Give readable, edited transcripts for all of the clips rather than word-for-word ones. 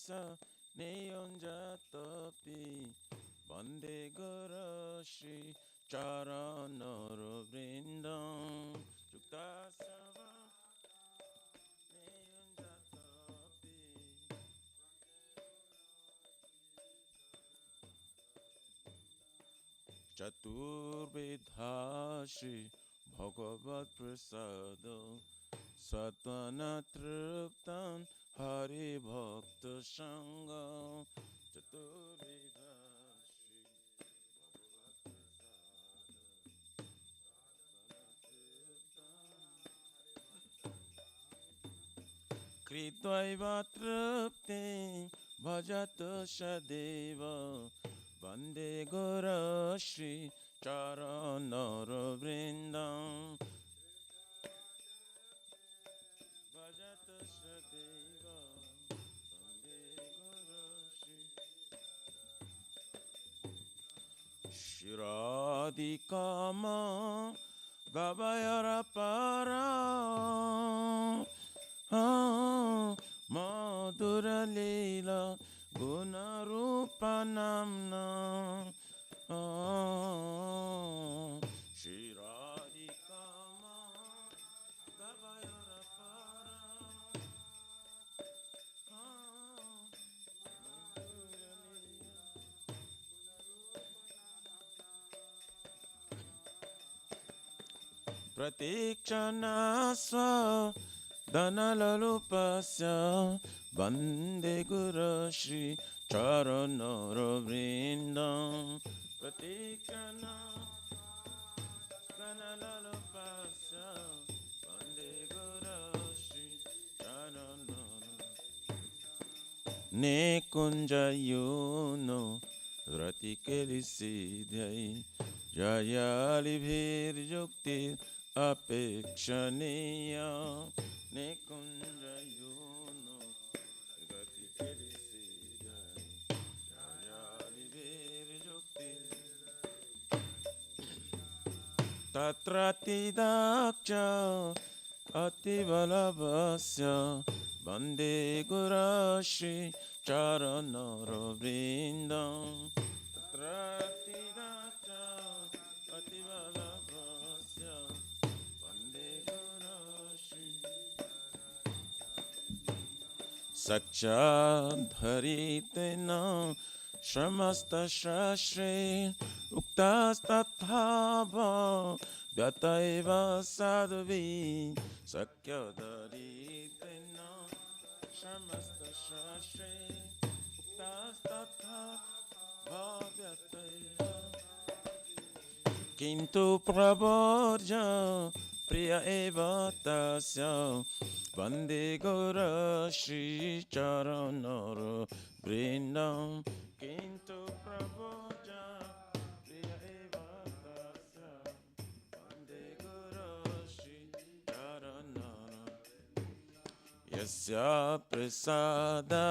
Juktasa Neyonjatopi Bande Guru Shri Charanara Vrindam Juktasa Neyonjatopi Chaturvedha Shri Bhagavad Prasada Satana Triptan Hari Bhakta Sangha Chaturvedha Shri Bhagavad Prasada Kritvaiva Tripti Bhajata Shadeva Vande Guru Shri Charanara Vrindam Vajata Shadeva Vande Guru Shri Shiradikama Gavayara Para Madhura Leela Guna Rupa Namna Shri Radhikama Gavayara Para Pratikshana Swa Dhanalalupasya Vande Guru Shri Charanara Vrindam Pratikshana Dhanalalupasya Vande Guru Shri Charanara Nekunja Yuno Ratikeli Siddhai Jayali Bhir Yukti Apekshaniya Nekunja Yuno Ratikeli Siddhai Jayali Bhir Yukti Tatrati Daksha Ativalabhasya Vande Guru Shri Charanara Vrindam Tatrati Daksha Ativalabhasya Vande Guru Shri Sakshadharitena Shramasta Shashre Uktastatthava Vyataiva Sadhavi Sakyadharitena Shramasta Shashre Uktastatthava Vyataiva Kintu Prabodja Priya Eva Tasya Vande Guru Shri Charanara Vrindam Kintu Prabodja Priya Eva Tasya Vande Guru Shri Charanara Yasya Prasada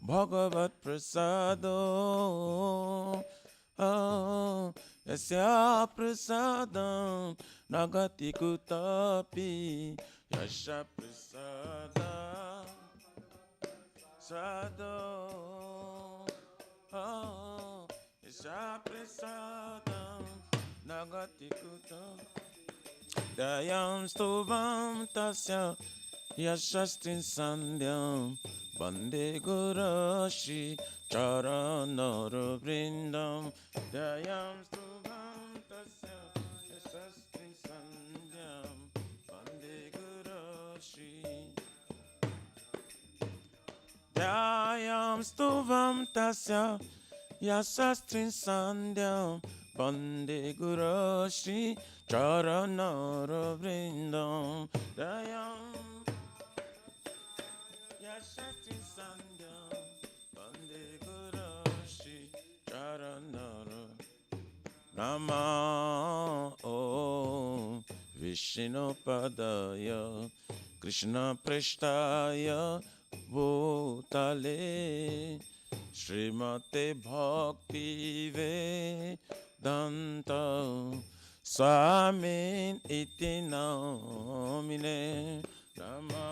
Bhagavat Prasado Yasya Prasadam Nagati Kutapi Yasya Prasada Sado Yasya Prasadam Nagati Kutapi Dayam Stuvam Tasya Yashastrin Sandhyam Vande Guru Shri Charanara Vrindam Dayam Stuvam Tasya Yashastrin Sandhyam Vande Guru Shri Dayam Stuvam Tasya Yashastrin Sandhyam Vande Guru Shri Charanara Vrindam Dayam Yashastrin Sandhyam Vande Guru Shri Charanara Nama Om Vishnu Padaya Krishna Prashtaya Bhutale Srimate Bhakti Vedanta Swamin Iti Namine Nama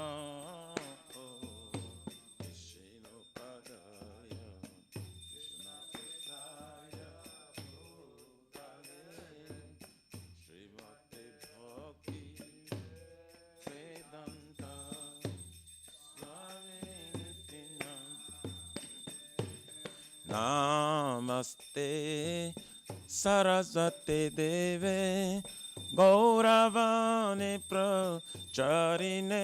Vishnu Namaste Saraswati Deve Gauravani Pracharine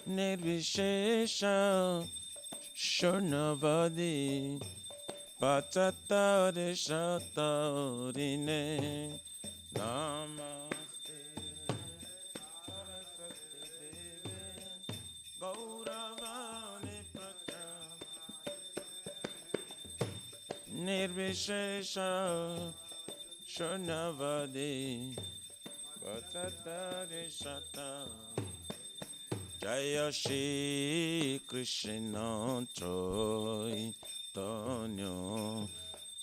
Nirvishesha Shurnavadi Pachatari Shatarine Namaste Saraswati Deve Gauravani Pracharine Nirvishesha Shurnavadi Pachatari Shatarine Jaya Shri Krishna Chaitanya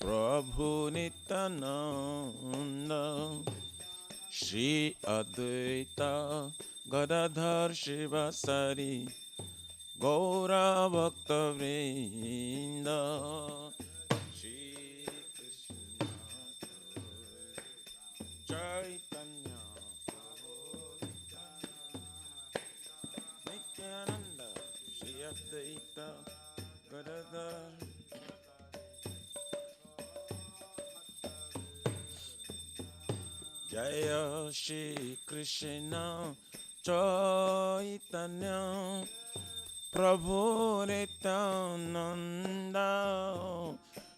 Prabhu Nityananda Shri Advaita Gadadhar Shivasari Gaura Bhakta Vrinda Shri Krishna Chaitanya Nityananda Shri Advaita Gadadhar Jaya Shri Krishna Chaitanya Prabhu Nityananda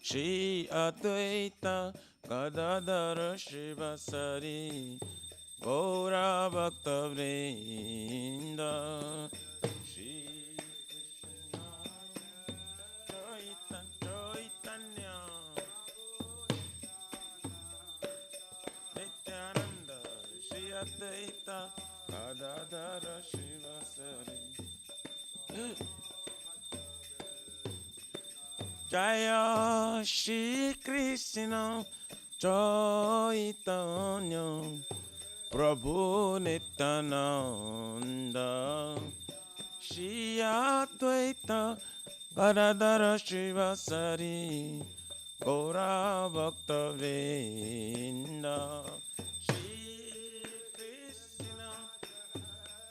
Shri Advaita Gadadhar Shivasari Gaura Bhakta Vrinda Shri Krishna Chaitanya Nityananda Shri Advaita Gadadhara Shivasari Jaya Shri Krishna Chaitanya Prabhu Nityananda Shri Advaita Gadadhara Shivasari Gaura Bhakta Vrinda Shri Krishna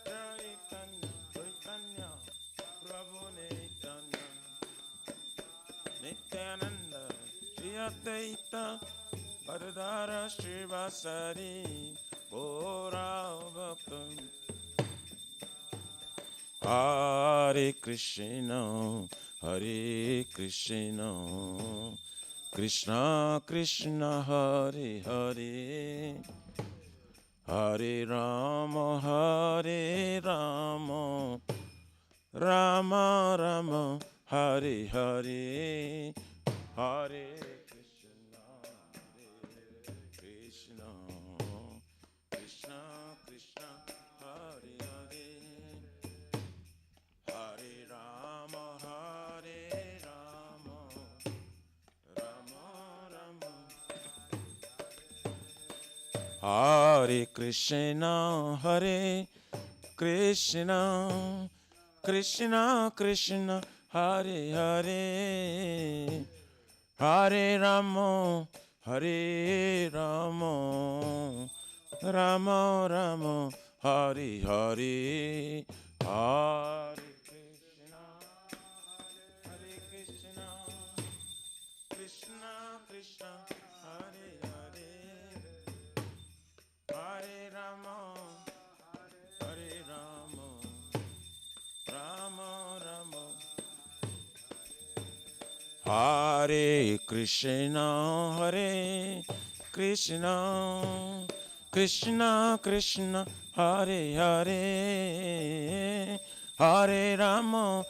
Chaitanya Prabhu Nityananda Shri Advaita Gadadhara Shivasari Gaura Bhakta Hare Krishna Hare Krishna Krishna Krishna Hare Hare Hare Rama Hare Rama Rama Rama Hare Hare Hare Krishna Krishna Krishna Krishna Hare Hare Hare Rama Hare Rama Rama Rama Hare Krishna Hare Krishna Krishna Krishna Hare Hare Hare Rama Hare Rama Rama Rama Hare Hare Hare Krishna Krishna Krishna Hare Hare Hare Rama Rama Rama Hare Krishna Krishna Krishna Krishna Hare Hare Hare Rama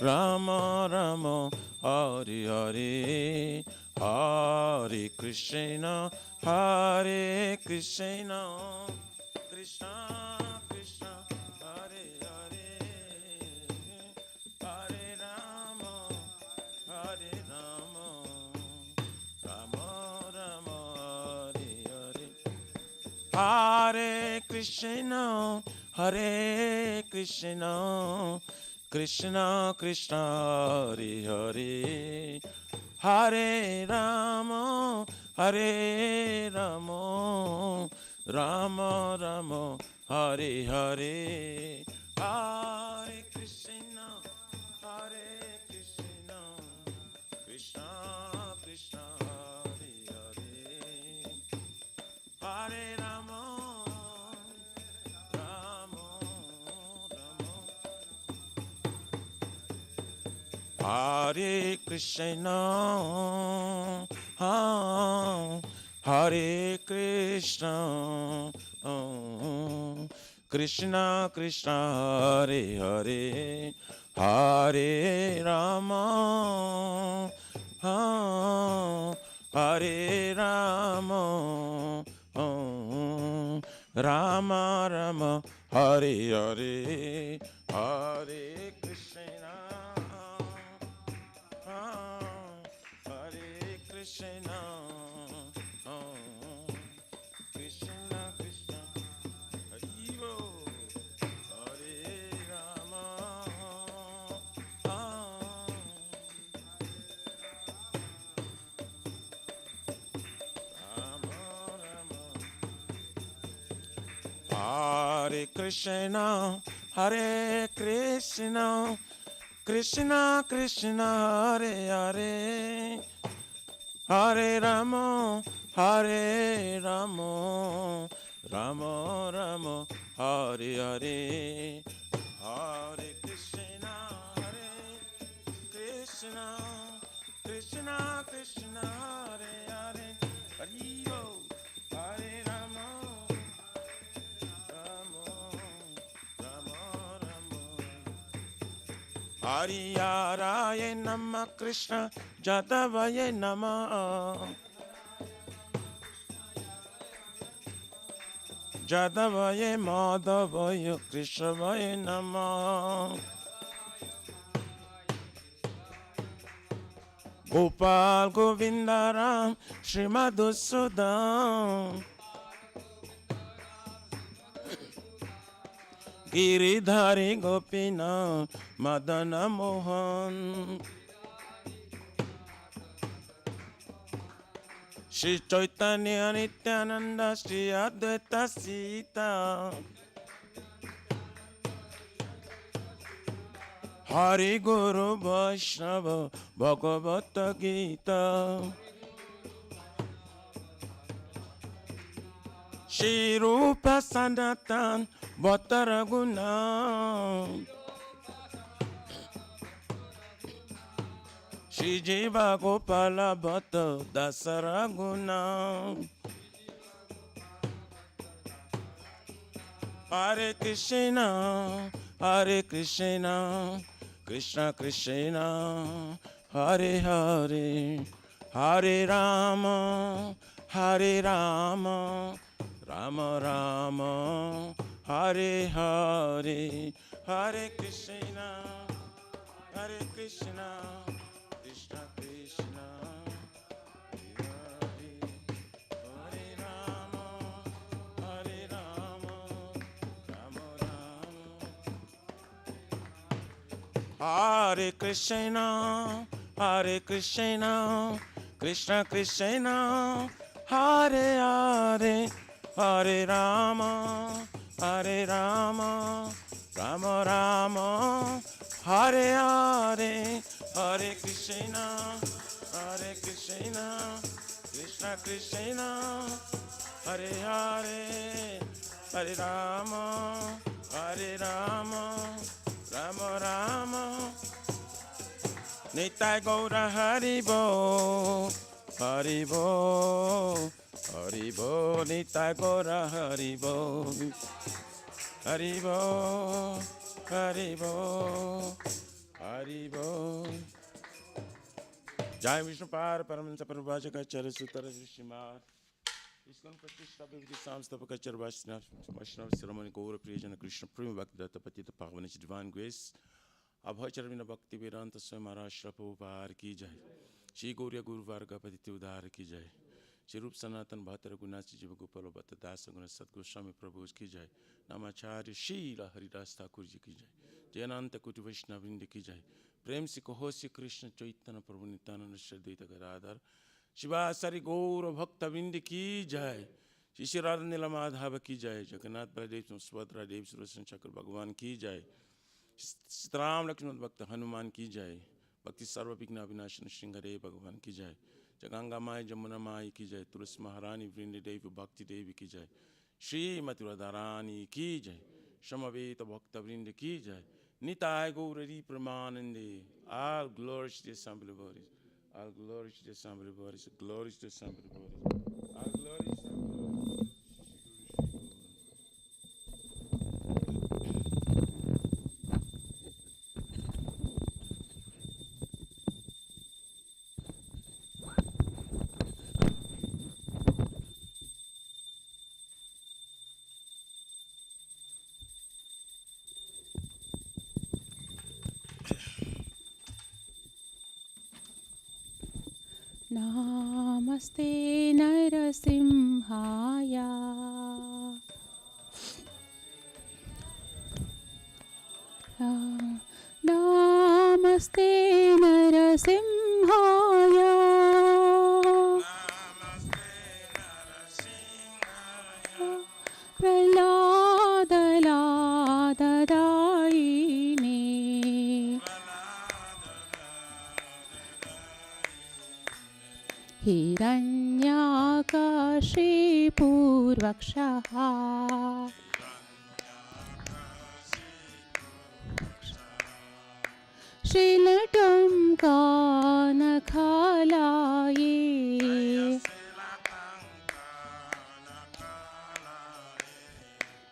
Rama Rama Hare Hare Hare Krishna Krishna Krishna Krishna Hare Hare Hare Rama Rama Rama Hare Hare Hare Krishna Krishna Krishna Hare Hare Hare Rama Rama Rama Hare Hare Hare Krishna Krishna Krishna Hare Hare Hare Rama Rama Rama Hare Krishna Hare Krishna Krishna Krishna Hare Hare Hare Rama Hare Rama Rama Rama Hare Hare Hare Krishna Hare Krishna Krishna Krishna Hare Rama Rama Rama Hare Krishna Hare Krishna Krishna Krishna Hare Hare Hare Rama Hare Rama Rama Rama Hare Hare Hare Krishna Hare Krishna Krishna Krishna Hare Hare Hare Hare Rama Rama Rama Rama Hariyaraye Namah Krishna Jadavaye Namah Jadavaye Madhavaye Krishnavaye Namah Gopal Govindaram Srimadhusudam Giridhari Gopina Madana Mohan Shri Chaitanya Nityananda Shri Advaita Sita Hari Guru Vaishnava Bhagavata Gita Shri Rupa Sanatan Bhattaraguna Shri Jiva Gopala Bhatta Dasaraguna Hare Krishna Hare Krishna Krishna Krishna Hare Hare Hare Rama Hare Rama Rama Rama Hare Hare Hare Krishna Hare Krishna Krishna Krishna Hare Hare Rama Hare Rama Rama Rama Hare Krishna Hare Krishna Krishna Krishna Hare Hare Hare Rama Hare Rama Rama Rama Hare Hare Hare Krishna Krishna Krishna Hare Hare Hare Rama Rama Rama Nitai Gaura Haribo Haribo Haribo Nitai Gaura Haribo Haribo Haribo Haribo Jai Vishnu Par Paramahansa Parivajaka Acharya Sutara Rishimar ISKCON Pratishta Bhakti Samstapaka Acharya Vaishnava Ceremony Gaura Priyajana Krishna Prima Bhaktidatta Patita Bhagavani's Divine Grace Abhacharvina Bhakti Vedanta Swami Maharaj Shri Prabhupada Ki Jai Shri Gauriya Guru Varga Patiti Udhara Ki Jai Shri Rup Sanatan Bhattara Gunasi Jiva Gopala Bhatta Dasa Guna Sadguru Swami Prabhu Ki Jai Namacharya Shila Haridas Thakur Ji Ki Jai Jayananta Kuti Vaishnavindi Ki Jai Prem Si Kaho Si Krishna Chaitanya Prabhu Nityananda Shri Advaita Gadadhar Shiva Sari Gaura Bhakta Vindi Ki Jai Shri Shri Radha Nila Madhava Ki Jai Jagannath Baladev Subhadra Dev Sudarshan Chakra Bhagavan Ki Jai Ram Lakshman Bhakta Hanuman Ki Jai भक्ति सर्व विघ्न विनाशन श्रृंगरे भगवान की जय। जगंगा माई जमुना माई की जय। तुलसी महारानी वृंद देवी भक्ति देवी की जय। श्रीमती राधारानी की जय। समवेत भक्त वृंद की जय। Nitai Gauri प्रमानंदे। All glory to the assembly bodies. All glory to the assembly bodies. Glory to the assembly bodies. All glory to the assembly bodies. Namaste Narasimhaya. Namaste Narasimhaya. Praladadadayine. Hiranyakashipurvakshaha. Shilatam kanakhalaye.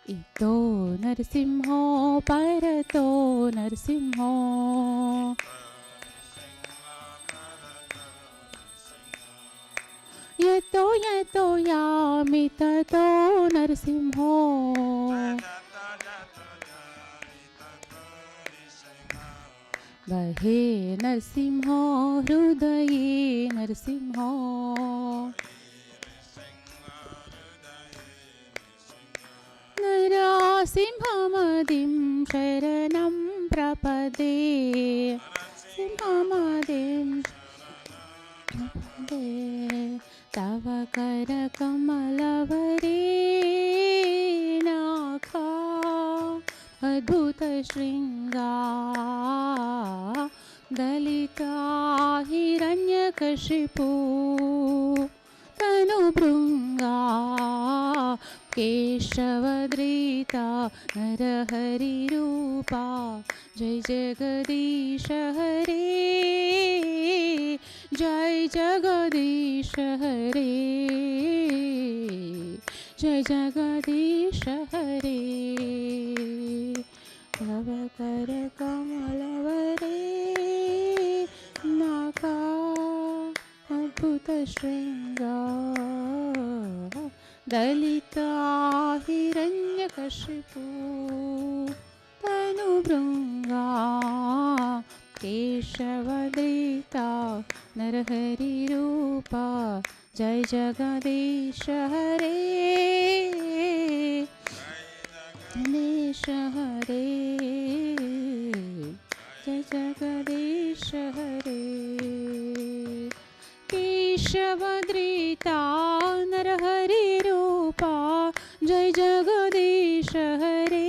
Ito Narasimho parato Narasimho. Yato yato yami tato Narasimho. Bahe Narasimho hrudaye Narasimho. Narasimhamadim sharanam prapade. Simhamadim prapade. Tava kara kamalavare nakha adbhuta shringa. Dalita hiranyakashipu tanu brunga. Keshavadrita narahari rupa. Jai Jagadish Hare. Jai Jagadish Hare. Jai Jagadish Hare. Tava kara kamalavare naka adbhuta shringa. Dalita hiranyakashipu tanu brunga. Keshavadrita narahari rupa. Jai Jagadish Hare. Jagadish Hare. Jai Jagadish Hare. Keshavadrita narahari rupa. Jai Jagadish Hare.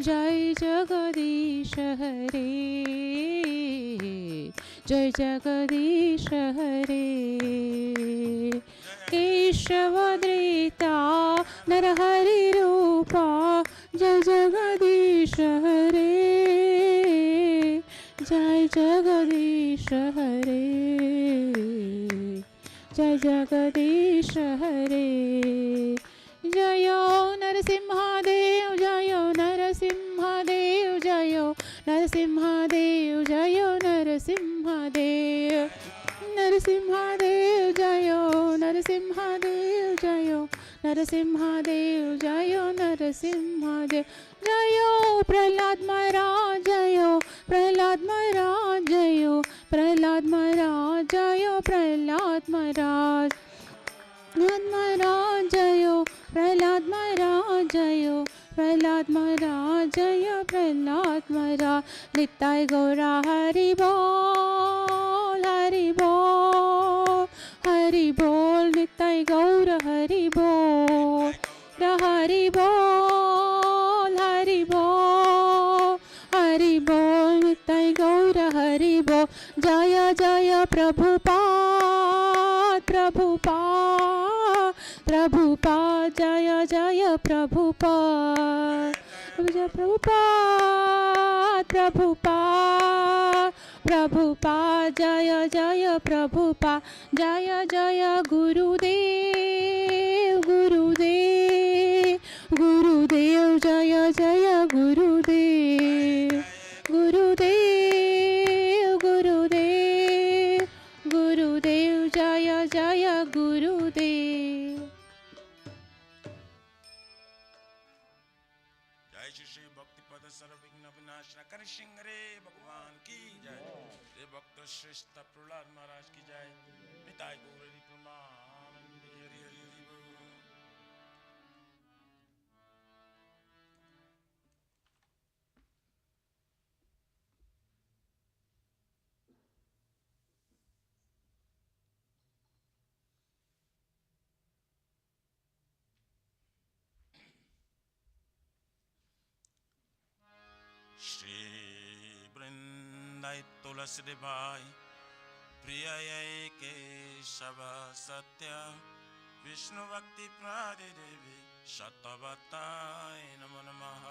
Jai Jagadish Hare. Jai Jagadish Hare. Keshavadrita narahari rupa. Jai Jagadish Hare. Jai Jagadish Hare. Jai Jagadish Hare. Jayo Narasimhadev. Jayo Narasimhadev. Jayo Narasimhadev. Jayo Narasimhadev. Narasimhadev. Jayo Narasimhadev. Jayo Narasimhadev. Jayo Narasimhadev. Jayo Prahlad Maharaj. Jayo Prahlad Maharaj. Jayo Prahlad Maharaj. Jayo Prahlad Maharaj. Prahlad Maharaj. Jayo Prahlad Maharaj. Jayo Prahlad Maharaj. Jayo Prahlad Maharaj. Nitai Gaura Hari Bol. Hari Bol. Hari Bol. Nitai Gaura Hari Bol. Hari Bol. Hari Bol. Hari Bol. Nitai Gaura जय जय प्रभुपाद प्रभुपाद प्रभुपाद जय जय प्रभुपाद जय प्रभुपाद प्रभुपाद प्रभुपाद जय जय प्रभुपाद जय जय गुरुदेव गुरुदेव गुरुदेव जय जय गुरुदेव गुरुदेव गुरुदेव गुरुदेव जय जय गुरुदेव। जय श्री भक्ति पद सर्व विघ्न विनाशन कर सिंगरे भगवान की जय। जय भक्त श्रेष्ठ प्रहलाद महाराज की जय। निताय गौर हरि परमानंद हरि हरि हरि बोल। श्री वृंदाई तुलसी देवाय प्रिय केशव सत्य विष्णु भक्ति प्रादे देवी शतवताय नमो नमः।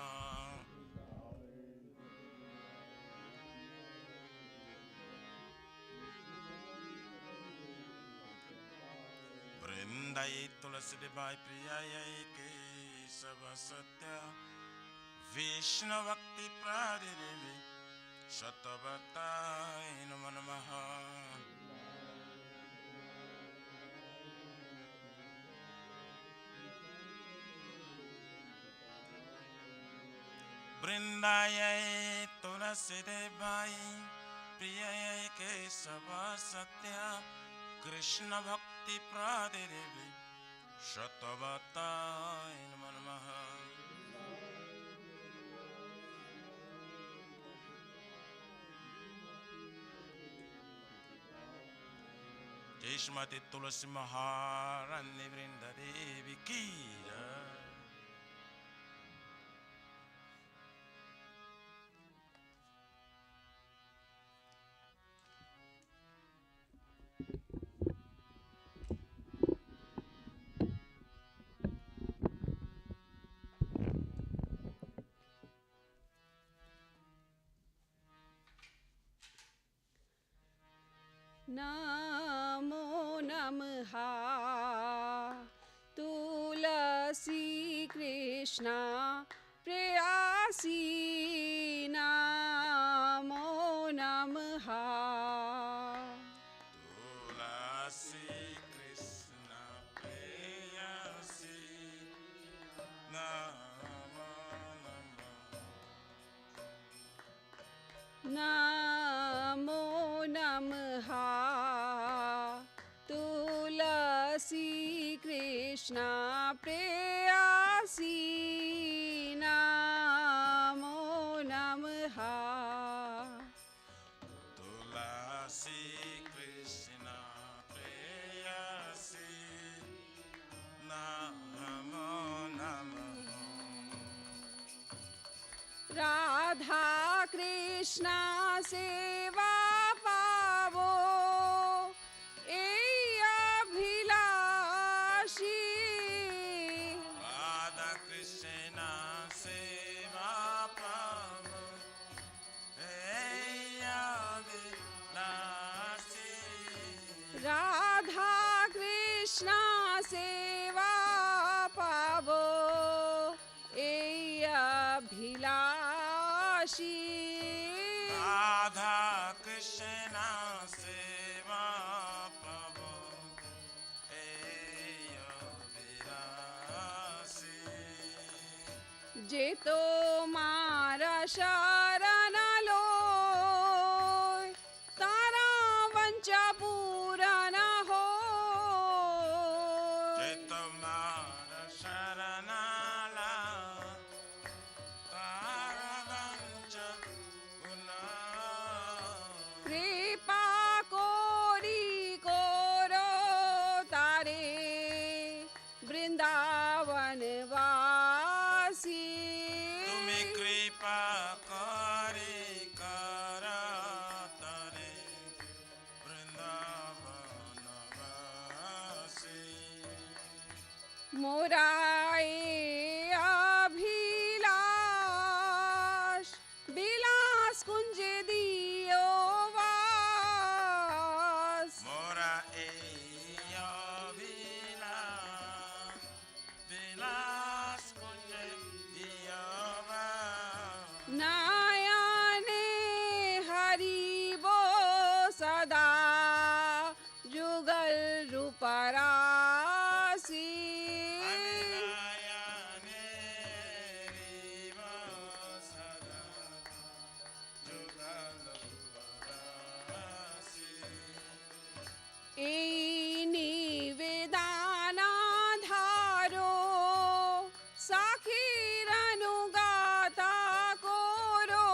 वृंदाई तुलसी देवाय प्रिय केशव सत्य विष्णु भक्ति प्रादे देवी शतवताय नमो नमः। वृंदाय तुलसी देवाय प्रिय केशव सत्य कृष्ण भक्ति प्रादे देवी शतवताय नमो नमः। जय श्रीमती तुलसी महारानी वृंदा देवी की जय। नमो नमः तुलसी कृष्णा प्रेयसी नमो नमः तुलसी कृष्ण प्रेयसी नमो नमः। नमो नमः तुलसी कृष्णा प्रेयसी नमो नमः तुलसी कृष्ण प्रेयसी नमो नमः। राधा कृष्णा सेवा पावो अभिलाषी राधा कृष्ण सेवा पावो अभिलाषी। राधा कृष्णा सेवा पावो अभिलाषी राधा कृष्ण सेवा पावो अभिलाषी। जे तो मारा शरण लोय तारा वंचा पूरा न हो जे तुम्हारा शरण ला तारा वंच गुना। कृपा कोरी कोरो तारे वृंदावन वासी तुम्हें कृपा करे मोराए अभिलाष विलास कुंज दियो वास मोरा अभिलाष विलास कुंज दियो वास नयने हरिबो सदा जुगल रूपरासी এই নিবেদনা ধারো সাখির অনুগাতা করো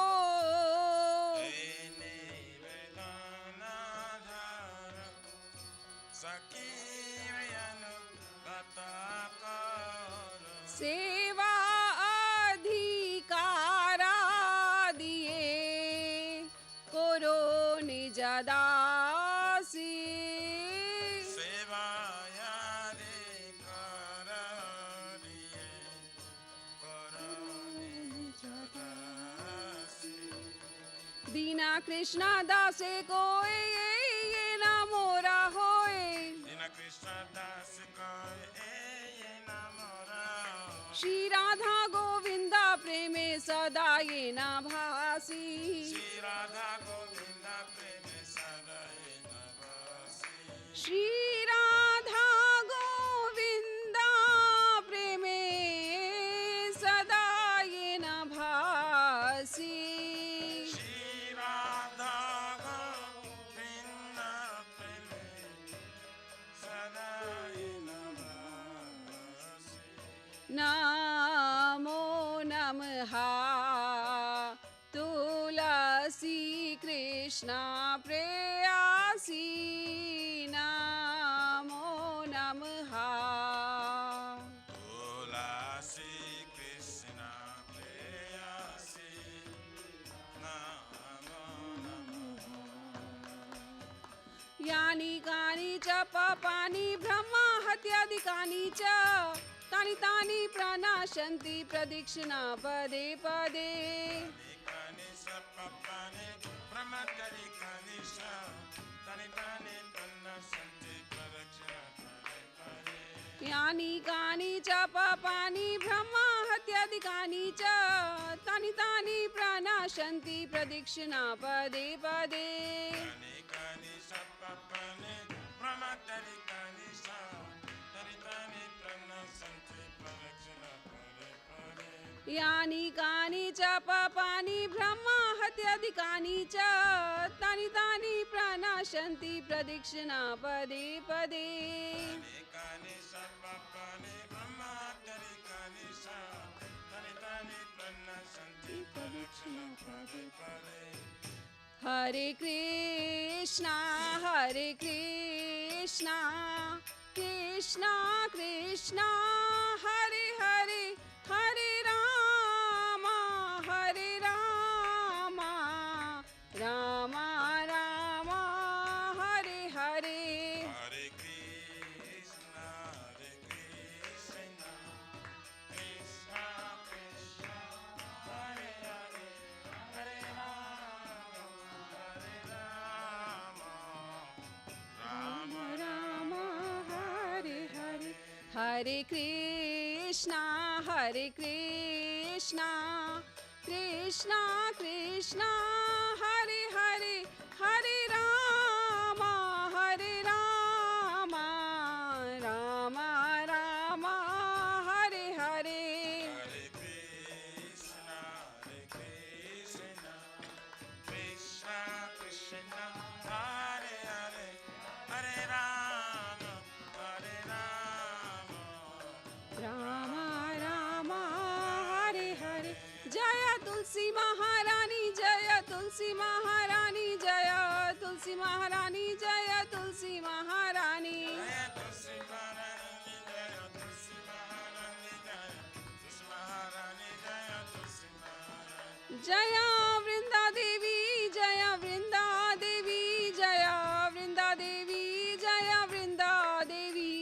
सेवा अधिकारा दिए करो निज दासी दीना कृष्णा दासे कोई ये ना मोरा होए श्री राधा गोविंदा प्रेमे सदा ये ना भासी श्री राधा गोविंदा प्रेमे सदा ये ना भासी नमो नमः तुलसी कृष्णा प्रेयसी नमो नमः तुलसी कृष्णा प्रेयसी नमो नमः यानि कानि च पापानि ब्रह्मा हत्यादिकानि च तानि तानि प्रणाशन्ति प्रदक्षिणा पदे पदे यानि कानि च पापानि ब्रह्मा हत्यादिकानि च तानि तानि प्रणाशन्ति प्रदक्षिणा पदे पदे यानि कानि च पापानि ब्रह्मा हत्यादिकानि च तानि तानि प्रणाशन्ति प्रदक्षिणा पदे पदे हरे कृष्णा कृष्णा कृष्णा हरे हरे हरे राम राम राम हरे हरे हरे कृष्णा कृष्णा कृष्णा हरे हरे हरे राम राम हरे हरे हरे कृष्णा कृष्णा कृष्णा हरे हरे हरे राम राम राम हरे हरे हरे कृष्णा कृष्णा कृष्णा हरे हरे हरे राम राम हरे हरे जय तुलसी महारानी जय तुलसी महारानी जय तुलसी महारानी जय तुलसी महारानी जय वृंदा देवी जय वृंदा देवी जय वृंदा देवी जय वृंदा देवी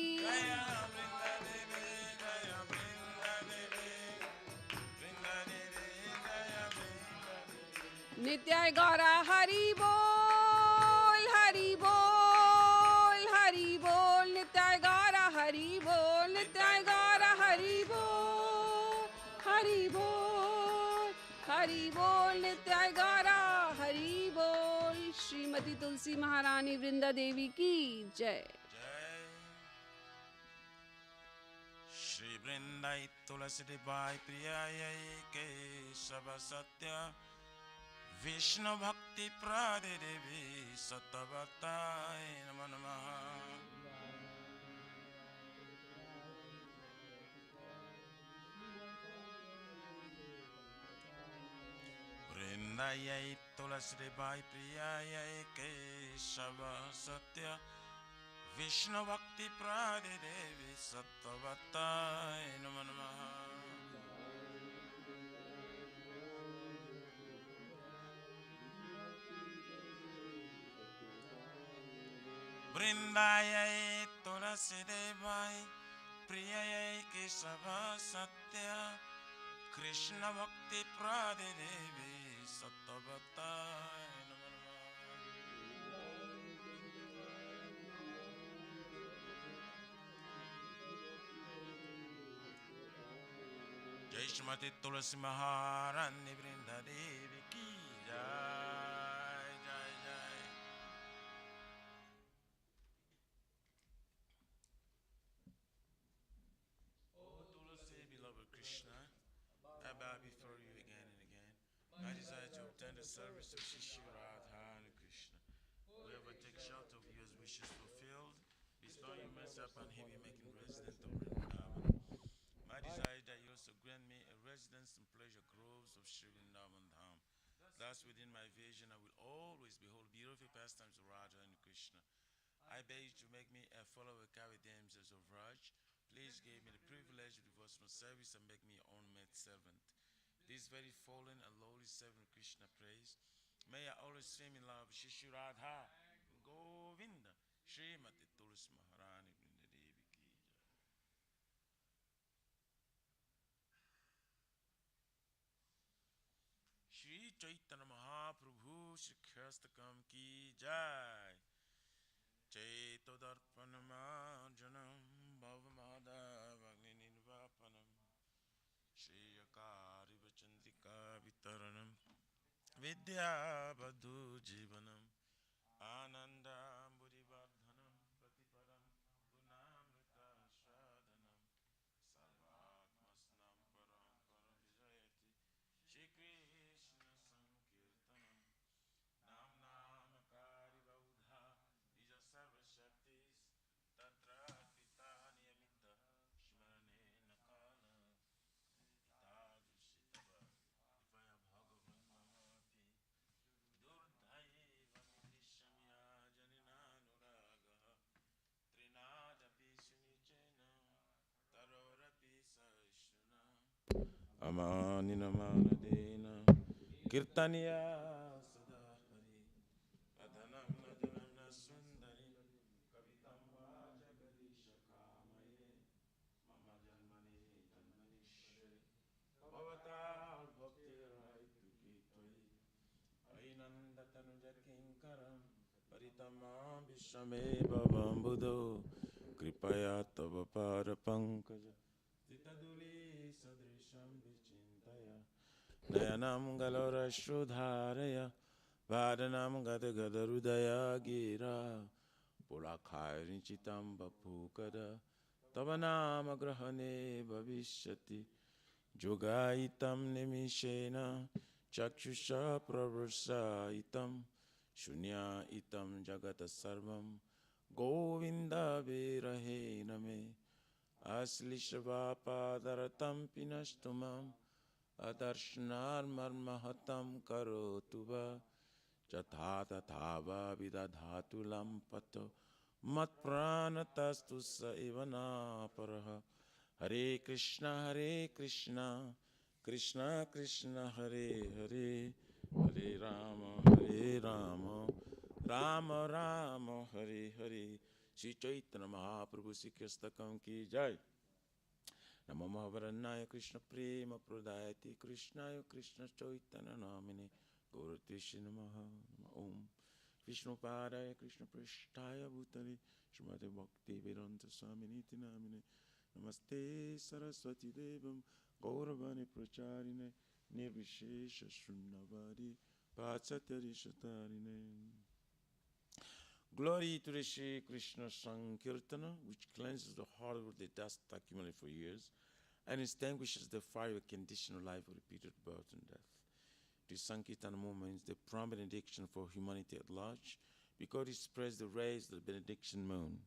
नित्याय गौरा हरि बोल हरि बोल हरि बोल नित्याय गौरा हरि बोल नित्याय गौरा हरि बोल हरि बोल हरि बोल नित्याय गौरा हरि बोल। श्रीमती तुलसी महारानी वृंदा देवी की जय। श्री वृंदाई तुलसी देवाय प्रियाय केशव सत्य विष्णु भक्ति प्रादे देवी सतवताय नमो नमः। वृंदाई तुलसी देवाय प्रियाय केशव सत्य विष्णु भक्ति प्रादे देवी सतवताय नमो नमः। वृंदाय तुलसी देवाय प्रियाय केशव सत्य कृष्ण भक्ति प्रादे देवी सतवताय नमो नमः। जय श्रीमती तुलसी महारानी वृंदा देवी की जय जय जय। Oh Tulasi, beloved Krishna, I bow before you again and again. I desire to obtain the service of Shri Radha and Krishna. Whoever takes shelter of you as wishes fulfilled, bestow your mercy upon him, you make him resident of Vrindavan. My desire is that you also grant me a residence in pleasure groves of Sri Vrindavan Dham. Thus, within my vision, I will always behold beautiful pastimes of Radha and Krishna. I beg you to make me a follower carry damsels of Raj. Please give me the privilege of devotional service and make me your own maid servant. This very fallen and lowly servant Krishna prays. May I always swim in love with Shri Radha Govinda Srimati Tulsi Maharani Vrinda Devi ki jai. Shri Chaitanya Mahaprabhu Shri Khastakam ki jai. Chaitodarpanamarjanam Bhavamadavanginirvapanam Shri Akari Vachandrika Vitaranam Vidyabadhu Jivanam Anandam Buddhivardhanam Pratiparam Gunamrita Shradanam Sarvatmasnam Param Param Vijayati Shri Krishna Sankirtanam Nam Namakari Baudha Bija Sarva Shaktis Tatra Pita Niyamita Shmarane Nakala Itadushitava Ivaya Bhagavan Mamapi Durdhaiva Midrishamya Janinanuragaha Trinadapi Sunichena Tarorapi Saishuna Amanina Manadena Kirtaniya Sadahari Adhanam Nadanam Nasundari Kavitam Vajagadisha Kamaye Mama Janmani Janmanishre Bhavatal Bhakti Raitu Kitoi Ainandatanuja Kinkaram Paritamam Vishame Bhavam Buddho Kripaya Tava Pada Pankaja Titaduli Sadrisham Vichintaya Nayanam Galora Shrudharaya Vadanam Gada Gada Rudaya Gira Pulakhai Chitam Bapukada Tavanama Grahane Bhavishyati Jogaitam Nimishena Chakshusha Pravasaitam Shunya Itam Jagata Sarvam Govinda Virahe Name Aslishvapadaраtam Pinashtumam Adarshnar Marmahatam Karotuva Jatha Thava Vidadhatu Lampato Mat Pranatastu Saivana Paraha Hare Krishna Krishna Krishna Hare Hare Hare Rama Rama Rama Hare Hare Shri Chaitanya Mahaprabhu Shri Kristakam ki jai. Namo Mahavarannaya Krishna Prema Pradayati Krishnaya Krishna Chaitanya Namine Gauratisha Namaha Om Vishnu Padaya Krishna Prashtaya Bhutale Srimate Bhakti Vedanta Swaminiti Namine Namaste Saraswati Devam Gauravani Pracharine Nirvishesha Shunnavadi Patsatari Shatarine. Glory to the Shri Krishna Sankirtana, which cleanses the heart of the dust accumulated for years and extinguishes the fire of conditional life of repeated birth and death. The Sankirtana movement is the prime benediction for humanity at large because it spreads the rays of the benediction moon.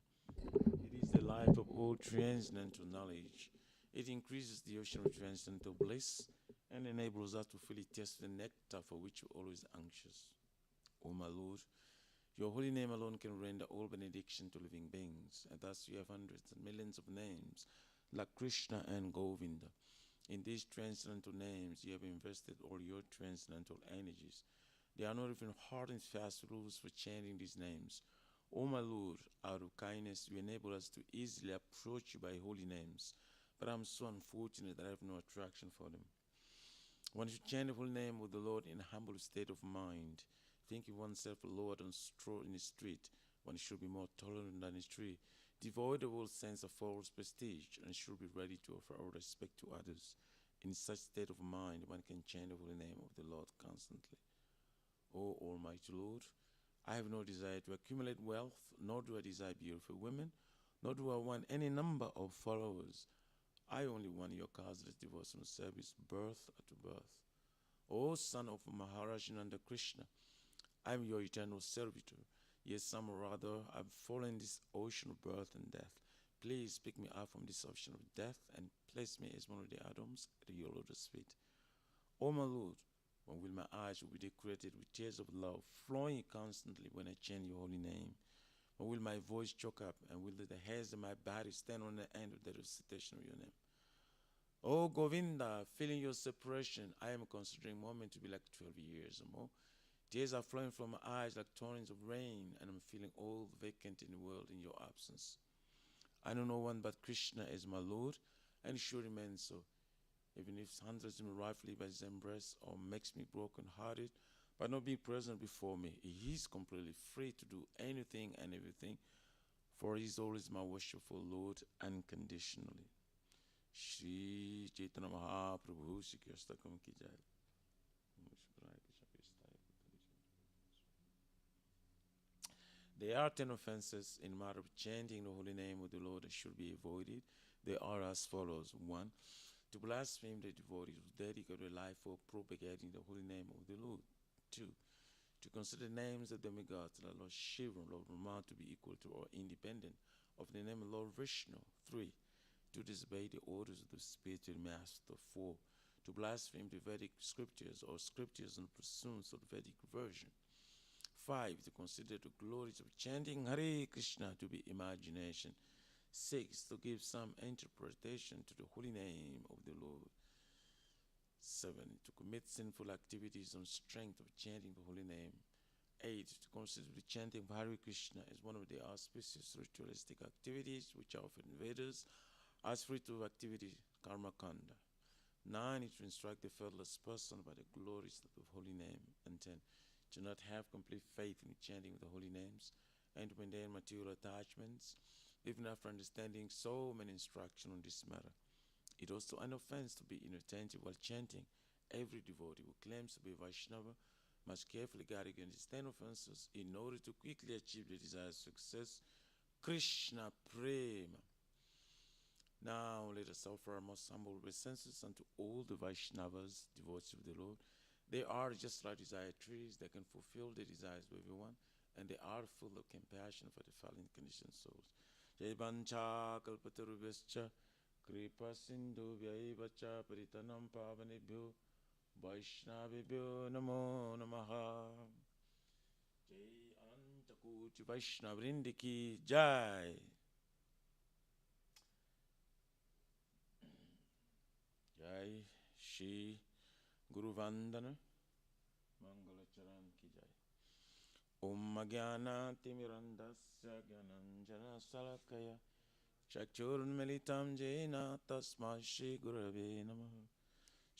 It is the life of all transcendental knowledge. It increases the ocean of transcendental bliss and enables us to fully taste the nectar for which we're always anxious. O my Lord, your holy name alone can render all benediction to living beings, and thus you have hundreds and millions of names, like Krishna and Govinda. In these transcendental names, you have invested all your transcendental energies. There are not even hard and fast rules for chanting these names. O my Lord, out of kindness, you enable us to easily approach you by holy names, but I'm so unfortunate that I have no attraction for them. One should chant the holy name of the Lord in a humble state of mind, thinking oneself a lord on stroll in the street. One should be more tolerant than a tree, devoid of all sense of false prestige, and should be ready to offer all respect to others. In such state of mind, one can chant the holy name of the Lord constantly. O Almighty Lord, I have no desire to accumulate wealth, nor do I desire beautiful women, nor do I want any number of followers. I only want your causeless devotional service, birth to birth. O son of Maharaj Nanda Krishna, I am your eternal servitor. Yes, some or other, I've fallen in this ocean of birth and death. Please pick me up from this ocean of death and place me as one of the atoms at your lotus feet. O my Lord, when will my eyes be decorated with tears of love, flowing constantly when I chant your holy name? When will my voice choke up, and will the hairs of my body stand on the end of the recitation of your name? O Govinda, feeling your separation, I am considering moment to be like 12 years or more. Tears are flowing from my eyes like torrents of rain, and I'm feeling all vacant in the world in your absence. I know no one but Krishna as my Lord, and should remain so. Even if hundreds me rightfully by his embrace or makes me broken-hearted, by not being present before me, he is completely free to do anything and everything, for he is always my worshipful Lord unconditionally. Shri Chaitanya Mahaprabhu Shri Krishna Ki Jai. There are 10 offenses in matter of chanting the holy name of the Lord that should be avoided. They are as follows. 1. To blaspheme the devotees who dedicate their life for propagating the holy name of the Lord. 2. To consider names of demigods like Lord Shiva and Lord Brahma to be equal to or independent of the name of Lord Vishnu. 3. To disobey the orders of the spiritual master. 4. To blaspheme the Vedic scriptures or scriptures and pursuits of the Vedic version. 5. To consider the glories of chanting Hare Krishna to be imagination. 6. To give some interpretation to the holy name of the Lord. 7. To commit sinful activities on strength of chanting the holy name. 8. To consider the chanting of Hare Krishna as one of the auspicious ritualistic activities which are offered in Vedas as spiritual activity, karma kanda. 9. To instruct the faithless person by the glories of the holy name. And 10. To not have complete faith in the chanting of the holy names and to maintain material attachments, even after understanding so many instructions on this matter. It is also an offense to be inattentive while chanting. Every devotee who claims to be Vaishnava must carefully guard against these 10 offenses in order to quickly achieve the desired success. Krishna Prema. Now let us offer our most humble obeisances unto all the Vaishnavas, devotees of the Lord. They are just like desire trees that can fulfill the desires of everyone, and they are full of compassion for the fallen conditioned souls. Jai Bancha Kalpatarubhascha Kripa Sindhu Vyaivacha Paritanam Pavanebhyo Vaishnavibhyo Namo Namaha. Jai Anantakuti Vaishnavvrindiki Jai. Jai Shri Guru Vandana Mangala Aarti Jai. Om Jnana Timirandasya Gyananjana Salakaya Chakshurunmilitam Jena Tasmai Shri Gurave Namaha.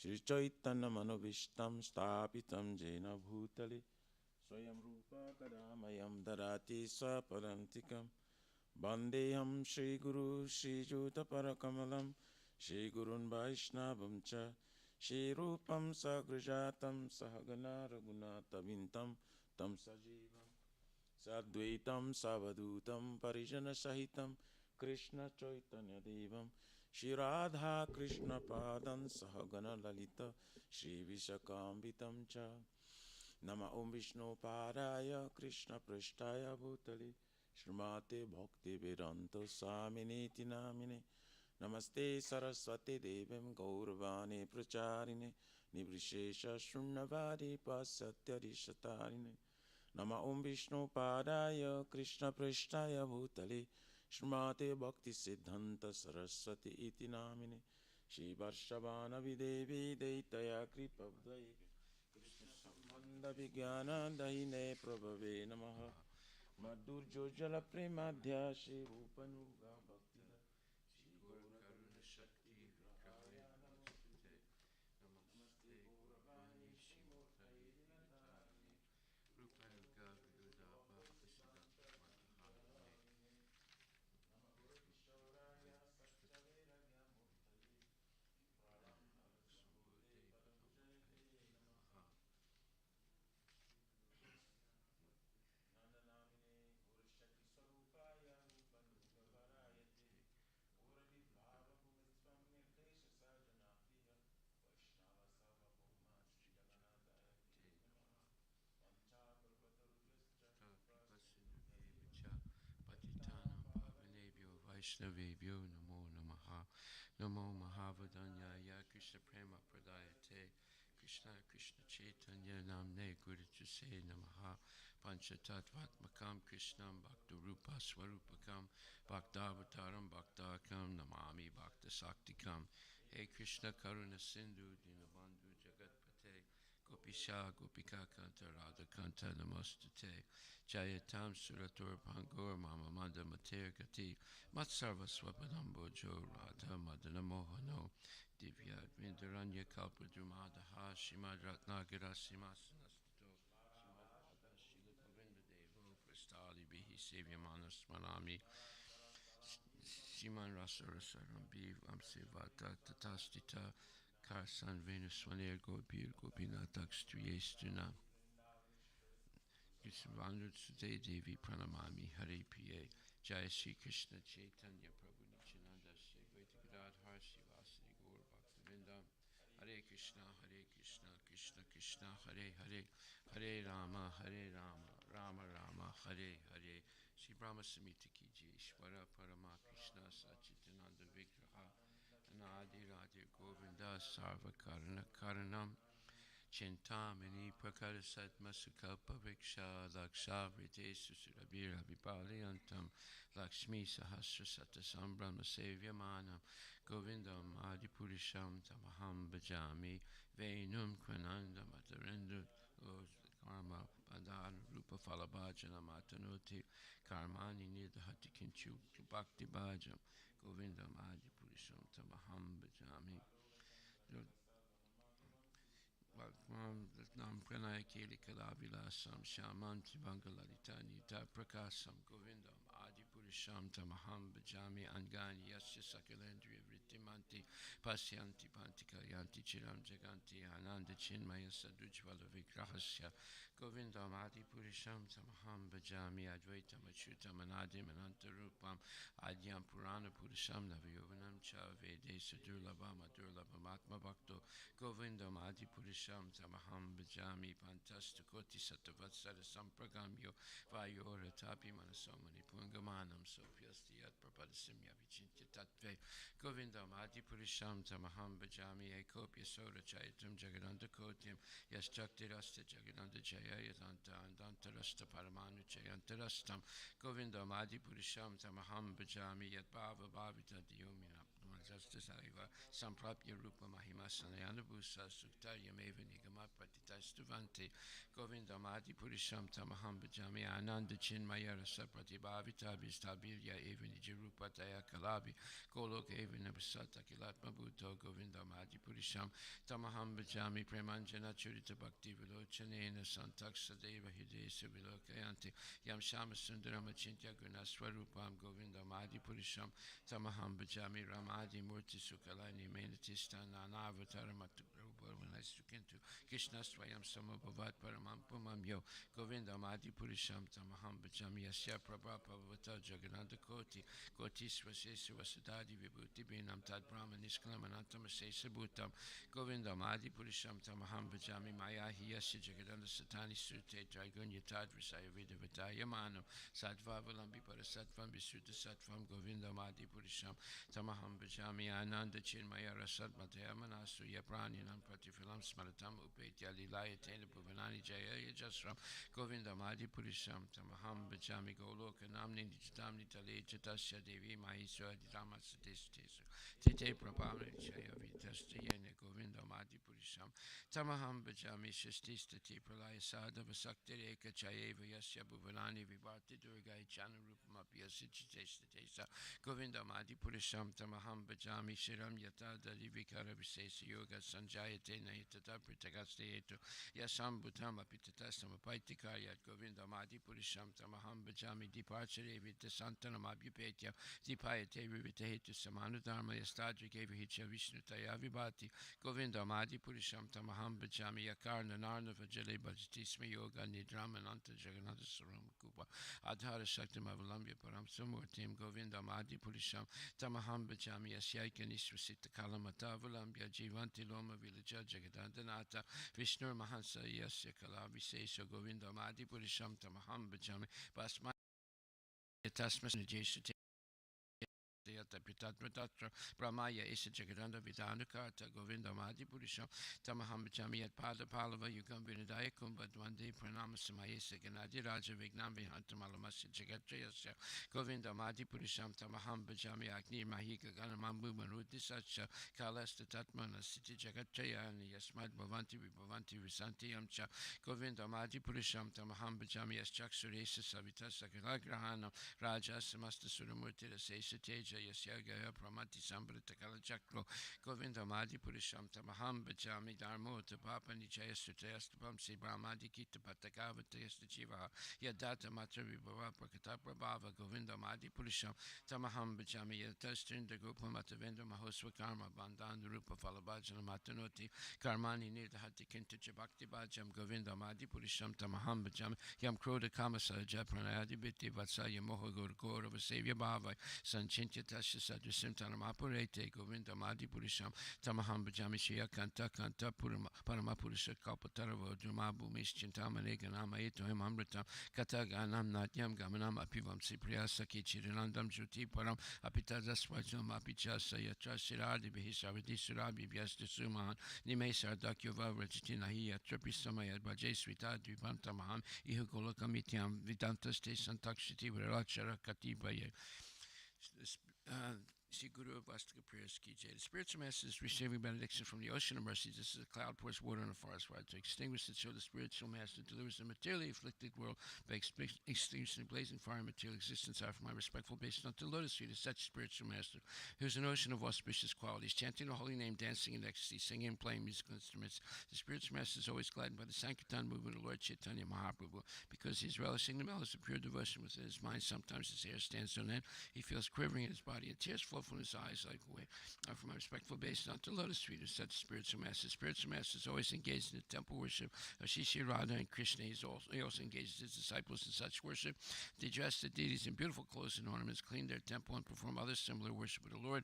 Shri Chaitanya Manobishtam Stapitam Jena Bhutale Swayam Rupa Kadamayam Darati Swaparantikam Bandeham Shri Guru Shri Juta Parakamalam Shri Gurun Vaishnavam Cha Shri Rupam Sagrajatam Sahagana Raghunata Vintam Tam Sajivam Sadvaitam Savadutam Parijana Sahitam Krishna Chaitanya Devam Shri Radha Krishna Padan Sahagana Lalita Shri Vishakambitam Cha Nama Om Vishnu Padaya Krishna Prashtaya Bhutale Srimate Bhakti Vedanta Swaminiti Namine Namaste Saraswati Devam Gauravani Pracharine Nivrishesha Shunnavadi Pasatyadi Shatarine Nama Om Vishnu Padaya Krishna Prashtaya Bhutale Srimate Bhakti Siddhanta Saraswati Iti Namine Shri Varshavana Videvi Deitaya Kripavdai Krishna Sambandha Vijnana Dahine Prabhave Namaha Madhurjo Jala Premadhya Shri Rupanuga Bhakti Shri Gaura Karuna Shakti Vigrahaya Namaste Namaste Gauravani Shri Murtaye Vinitani Rupanuga Viruda Bhakti Siddhanta Madhahane Nama Guru Kishauraya Satyavera Murtaye Pralambha Sambhute Padam Jayate Namaha Nandanamine Gurshakti Swarupaya Rupanuga Varayate Gurabhava Bhumisvam Nirdesha Sajana Priya Vaishnava Sarvabhauma Shri Jagannathaya Te Namaha Vancha Kalpatarubhyascha Kripasinubheva Patitanam Pavanebhyo Vaishnavebhyo Namo Namaha Namo Mahavadanyaya Krishna Prema Pradayate Krishna Krishna Chaitanya Namne Guru Jose Namaha Panchatattvatmakam Krishnam Bhaktarupa Swarupakam Bhaktavataram Bhaktakam Namami Bhakta Saktikam Hey Krishna Karuna Sindhu Dinabandhu Jagatpate Gopisha Gopika Kanta Radha Kanta Namostate Jayatam Suratur Bhangur Mama Manda Mater Gati Matsarva Swapadambo Jo Radha Madana Mohano Divya Vindaranya Kalpadrumadaha Shimad Ratnagara Simhasanastato Shimad Radha Shila Govinda Devo Prastali Bihi Sevyamana Smanami Shiman Rasarasaram Biv Amsevata Tatastita Karsan Venuswaner Gopir Gopinatak Striyestuna Kisvanut Sute Devi Pranamami Hare Priye Jai Shri Krishna Chaitanya Prabhu Nityananda Shri Advaita Gadadhar Shivasari Gaur Bhaktivinoda Hare Krishna Krishna Krishna Hare Hare Hare Rama Rama Rama Hare Hare Shri Brahma Samhita Ki Jai Ishvara Parama Krishna Sachitananda Vigraha Anadi Radhe Govinda Sarva Karana Karanam Chintamani Prakara Satma Sukalpa Vriksha Laksha Vrite Susurabhira Vipalayantam Lakshmi Sahasra Satasam Brahma Sevyamanam Govindam Adipurisham Tamaham Bhajami Venum Krananda Matarendra Karma Bandhana Rupa Falabhajana Matanoti Karmani Nidhati Kinchu Bhakti Bhajam Govindam Adipurisham Tamaham Bhajami Nam Pranaya Keli Kalavilasam Shaman Tribangalalita Nita Prakasam Govindam Adi Purisham Tamaham Bhajami Angani Yasya Sakalendriya Vrittimanti Pasyanti Pantika Yanti Chiram Jaganti Ananda Chinmaya Sadujvala Vigrahasya Govindam Adi Purisham Tamaham Bhajami Advaitam Achyutam Anadim Anantarupam Adyam Purana Purisham Navayovanam Cha Vede Sadurlabam Adurlabam Atma Bhakto Govindam Adi Purisham Tamaham Bhajami Pantastakoti Satavatsara Sampragamyo Vayora Tapi Manasomani Pungamanam Sopyasti Yat Prapadasimya Vichintya Tatve Govindam Adi Purisham Tamaham Bhajami Ekopya Sora Chaitam Jagadanta Kotim Yaschakti Rasta Jagadanta Jaya Yadanta Andanta Rasta Paramanu Chayantarastam Govindam Adi Purisham Tamaham Bhajami Yat Bhava Bhavita Diyomina Justice Aiva Samprapya Rupa Mahima Sanayana Bhusa Sukta Yameva Nigama Patitas Devante, Govinda Madi Purisham Tamaham Bajami Ananda Chinmaya Rasa Pratibhavita Bistabilya Evini Jirupataya Kalabi Golok Evina Basata Kilatma Bhutto Govinda Madi Purisham Tamaham Bajami Premanjana Churita Bhakti Vilochanena Santaksa Deva Hidesa Vilokayanti Yam Shama Sundarama Chintya Gunaswarupam Govinda Madi Purisham Tamaham Bajami Ramadi Murti Sukalani Menatista Nanavatar Matukintu Krishna Swayam Samabhavat Paramam Pumam Yo Govinda Madi Purisham Tamaham Bajami Yasya Prabha Pavata Jagananda Koti Koti Swasesa Vasudadi Vibhuti Binam Tad Brahma Nisklamanantam Asesa Bhutam Govinda Madi Purisham Tamaham Bajami Maya Hiyasya Jagadanda Satani Sute Dragunya Tad Visaya Vida Vidaya Manam Sadva Valambi Parasatvam Visuddha Satvam Govinda Madi Purisham Tamaham Bajami Ananda Chinmaya Rasat Mataya Manasu Yapranyanam Pratifilam Smaratam Upetya Lilaya Tena Bhuvanani Jaya Yajasram Govinda Madi Purisham Tamaham Bajami Goloka Namni Nijitamni Tale Chatasya Devi Mahiswa Didama Satesu Tete Prabhavani Jaya Vitastayana Govinda Madi Purisham Tamaham Bajami Shastistati Pralaya Sada Vasakti Reka Chayeva Yasya Bhuvanani Vibhati Durgai Chana Rupamapya Sichitesa Govinda Madi Purisham Tamaham Bajami Shiram Yata Dadivikara Visesa Yoga Sanjayate Nahitata Pritagastetu Yasam Bhutama Pitatasam Apaitikayat Govinda Madi Purisham Tamaham Bajami Departure Vita Santanam Abhyupetya Dipayate Vivitahetu Samanudharma Yastadri Gavihicha Vishnu Tayavibhati Govinda Madi Purisham Tamaham Bajami Yakarna Narna Vajale Bhajatisma Yoga Nidramananta Jagannatha Saram Kupa Adhara Shakti Mavalambya Param Sumurtim Govinda Madi Purisham Tamaham Bajami Asyaika Nisvasita Kalamata Valambya Jivanti Loma Villaja Jagadandanata Vishnu Mahansa Yasya Kalavisesa Govinda Madi Purisham Tamaham Bajami Basma Tasmas Najesha Pitatmatra Brahmaya Isa Jagadanda Vidanukata Govinda Madi Purisham Tamaham Bajami at Pada Palava Yugam Vinadaya Kumbadwande Pranama Samayesa Ganadi Raja Vignam Vihantamalamasya Jagatrayasya Govinda Madi Purisham Tamaham Bajami Agni Mahika Ganamambu Maruti Sacha Kalasta Tatmana Siti Jagatraya and Yasmad Bhavanti Visanti Yamcha Govinda Madi Purisham Tamaham Bajami Yaschak Suresa Savita Sakalagrahana Raja Samasta Suramurti Sesa Teja Yasyagaya Pramati Sambrita Kalachakro Govinda Madi Purisham Tamaham Bajami Dharmo Tapapa Nichaya Sutayastapam Si Brahmadi Kita Patakavata Yastachiva Yadata Matra Vibhava Prakata Prabhava Govinda Madi Purisham Tamaham Bajami Yatastinda Grupa Matavendra Mahoswa Karma Bandan Rupa Falabhajana Matanoti Karmani Nidhati Kintucha Bhakti Bhajam Govinda Madi Purisham Tamaham Bajami Yam Kroda Kamasa Japranayadi Biti Vatsaya Moha Gurgora Vasavya Bhava Sanchintya Tasha Sadrisim Tanamapurete Govinda Madi Purisham Tamaham Bajami Shia Kanta Kanta Paramapurusha Kalpatarava Drumabu Mischintamane Ganama Etohim Amritam Kataganam Natyam Gamanam Apivam Sipriya Saki Chirinandam Juti Param Apitaza Swajam Apichasa Yatra Siradi Bihisavadi Surabi Vyasta Suman Nimesar Dakyova Rajitina Hiya Trapisamaya Bajay Svita Dvipam Tamaham Ihugolakamityam Vidantaste Santakshiti Virakshara Katibaya Siguru Vastika prayers Kije. The spiritual master is receiving benediction from the ocean of mercy. This is a cloud pours water on a forest fire to extinguish it, so the spiritual master delivers the materially afflicted world by extinguishing blazing fire and material existence. I offer my respectful obeisance unto the lotus feet of such spiritual master, who is an ocean of auspicious qualities, chanting the holy name, dancing in ecstasy, singing and playing musical instruments. The spiritual master is always gladdened by the Sankirtan movement of Lord Chaitanya Mahaprabhu, because he is relishing the malice of pure devotion within his mind. Sometimes his hair stands on end, he feels quivering in his body, and tears flow from his eyes like a wave. For my respectful obeisance unto the lotus feet of such spiritual masters. Spiritual masters always engaged in the temple worship of Shishi Radha and Krishna. He also engages his disciples in such worship. They dress the deities in beautiful clothes and ornaments, clean their temple, and perform other similar worship of the Lord.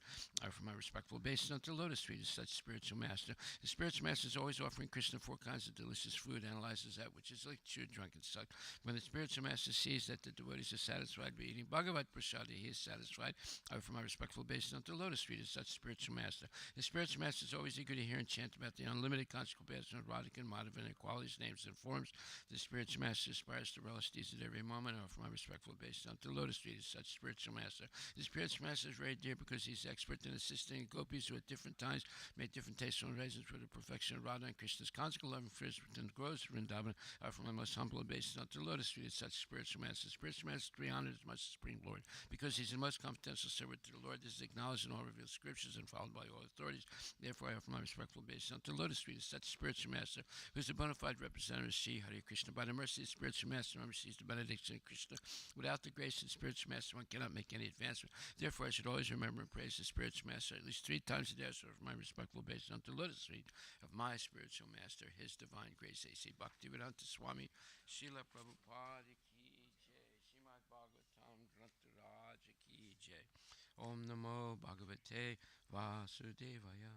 For my respectful obeisance unto the lotus feet of such spiritual master. The spiritual master is always offering Krishna 4 kinds of delicious food, analyzes that which is like chewed, drunk, and sucked. When the spiritual master sees that the devotees are satisfied by eating Bhagavad Prasada, he is satisfied. For my respectful respectful obeisance unto Lotus Street as such spiritual master. The spiritual master is always eager to hear and chant about the unlimited consequential passion of erotic and Madhavan qualities, names, and forms. The spiritual master aspires to relish these at every moment. I offer my respectful obeisance unto Lotus Street as such spiritual master. The spiritual master is very dear because he's expert in assisting gopis who at different times made different tasteful arrangements for the perfection of Radha and Krishna's conjugal love and friends within the groves of Vrindavan. I offer my most humble obeisance unto Lotus Street as such spiritual master. Spiritual master is to be honored as much as Supreme Lord because he's the most confidential servant to the Lord. This is acknowledged in all revealed scriptures and followed by all authorities. Therefore, I offer my respectful obeisance unto Lotus Street as such spiritual master, who is the bona fide representative of Sri Hare Krishna. By the mercy of the spiritual master, one receives the benediction of Krishna. Without the grace of the spiritual master, one cannot make any advancement. Therefore, I should always remember and praise the spiritual master at least 3 times a day. So, offer my respectful obeisance unto Lotus Street of my spiritual master, His Divine Grace, A.C. Bhaktivedanta Swami Srila Prabhupada Ki Jai, Srimad Bhagavatam Grantaraj Ki Jai. Om Namo Bhagavate Vasudevaya.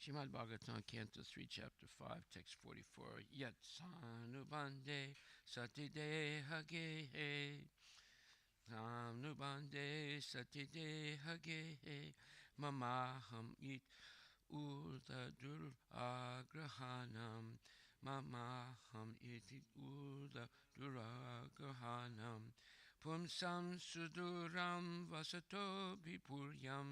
Srimad Bhagavatam, Canto 3, Chapter 5, Text 44. Yat sanubande satideha gehe. Sanubande satideha gehe. Mamaham it urdadur agrahanam. Mamaham it urdadur agrahanam. Pumsam suduram vasato vipuryam.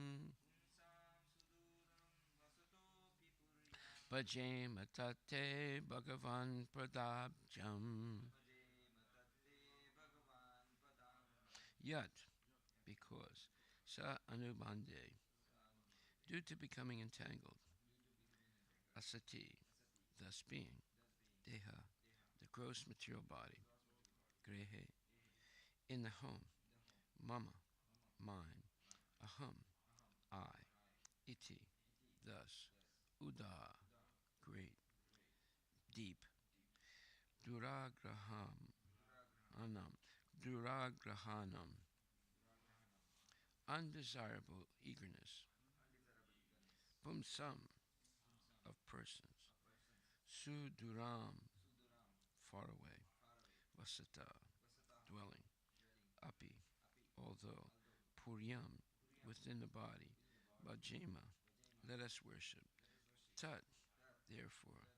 Bhajematate Bhagavan Pradabjam. Yat, because, sa anubande, due to becoming entangled, asati, thus being, deha, the gross material body, grehe, in the home, mama, mine, aham, I, iti, thus, uda, great, deep, duragrahanam, undesirable eagerness, pumsam, of persons, suduram, far away, vasata, dwelling, api, although, puryam, within the body, bhajema, let us worship, tat, therefore,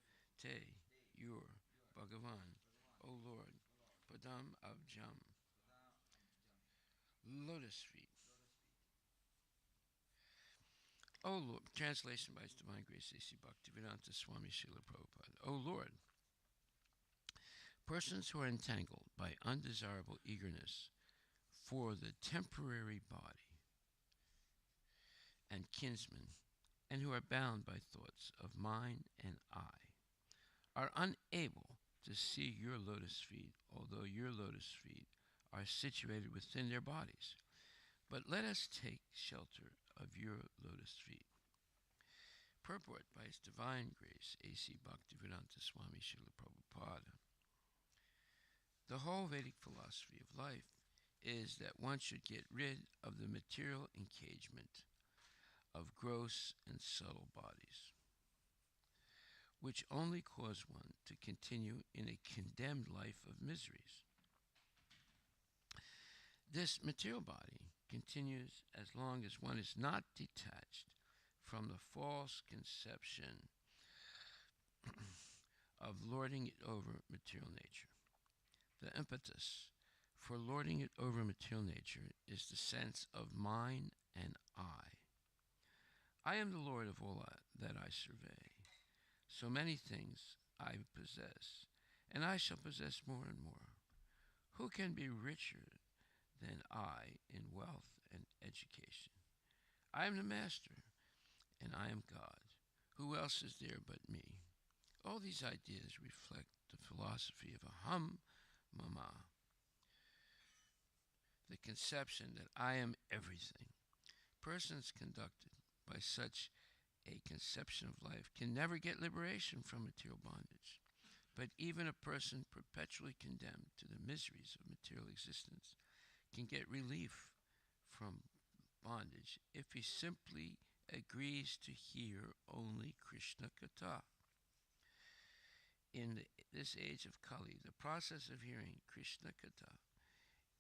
te, your, Bhagavan, O Lord, Padam Abjam, Lotus Feet. O Lord, translation by His Divine Grace, A.C. Bhaktivedanta Swami Srila Prabhupada. O Lord, persons who are entangled by undesirable eagerness for the temporary body and kinsmen, and who are bound by thoughts of mine and I, are unable to see your lotus feet, although your lotus feet are situated within their bodies. But let us take shelter of your lotus feet. Purport by His Divine Grace, A.C. Bhaktivedanta Swami Srila Prabhupada. The whole Vedic philosophy of life is that one should get rid of the material engagement of gross and subtle bodies, which only cause one to continue in a condemned life of miseries. This material body continues as long as one is not detached from the false conception of lording it over material nature. The impetus for lording it over material nature is the sense of mine and I. I am the Lord of all that I survey. So many things I possess, and I shall possess more and more. Who can be richer than I in wealth and education? I am the master, and I am God. Who else is there but me? All these ideas reflect the philosophy of aham mama, the conception that I am everything. Persons conducted by such a conception of life can never get liberation from material bondage. But even a person perpetually condemned to the miseries of material existence can get relief from bondage if he simply agrees to hear only Krishna Katha. In this age of Kali, the process of hearing Krishna Katha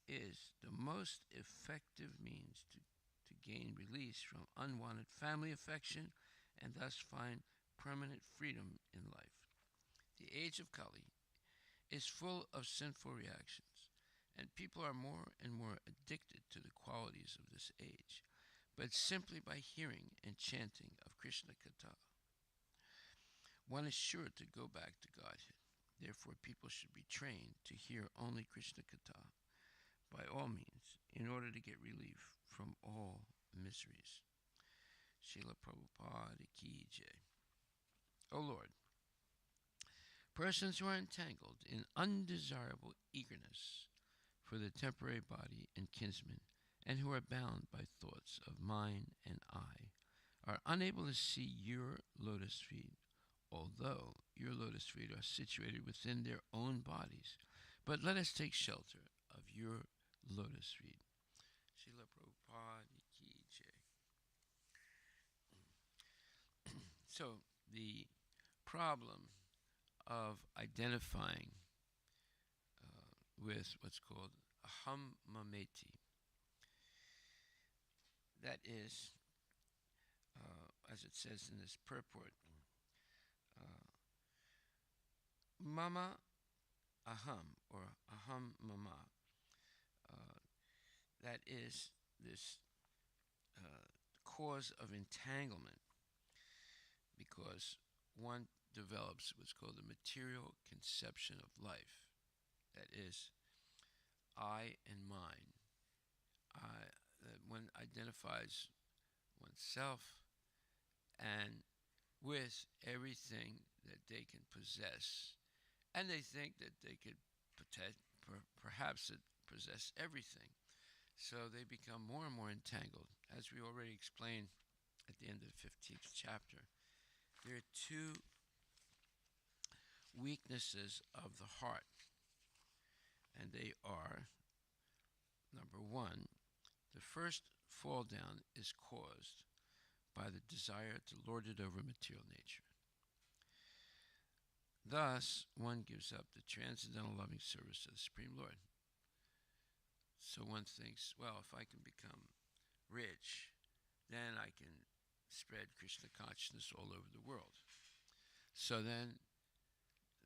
is the most effective means to gain release from unwanted family affection and thus find permanent freedom in life. The age of Kali is full of sinful reactions, and people are more and more addicted to the qualities of this age. But simply by hearing and chanting of Krishna Katha, one is sure to go back to Godhead. Therefore, people should be trained to hear only Krishna Katha by all means in order to get relief from all miseries. Srila Prabhupada Ki Jai. O Lord, persons who are entangled in undesirable eagerness for the temporary body and kinsmen, and who are bound by thoughts of mine and I, are unable to see your lotus feet, although your lotus feet are situated within their own bodies. But let us take shelter of your lotus feet. Srila Prabhupada Ki Jai. So, the problem of identifying with what's called aham mameti, that is, as it says in this purport, mama aham, or aham mama, that is this cause of entanglement, because one develops what's called the material conception of life. That is, I and mine. One identifies oneself and with everything that they can possess, and they think that they could perhaps possess everything. So they become more and more entangled. As we already explained at the end of the 15th chapter, there are two weaknesses of the heart, and they are, number one, the first fall down is caused by the desire to lord it over material nature. Thus, one gives up the transcendental loving service of the Supreme Lord. So one thinks, well, if I can become rich, then I can spread Krishna consciousness all over the world. So then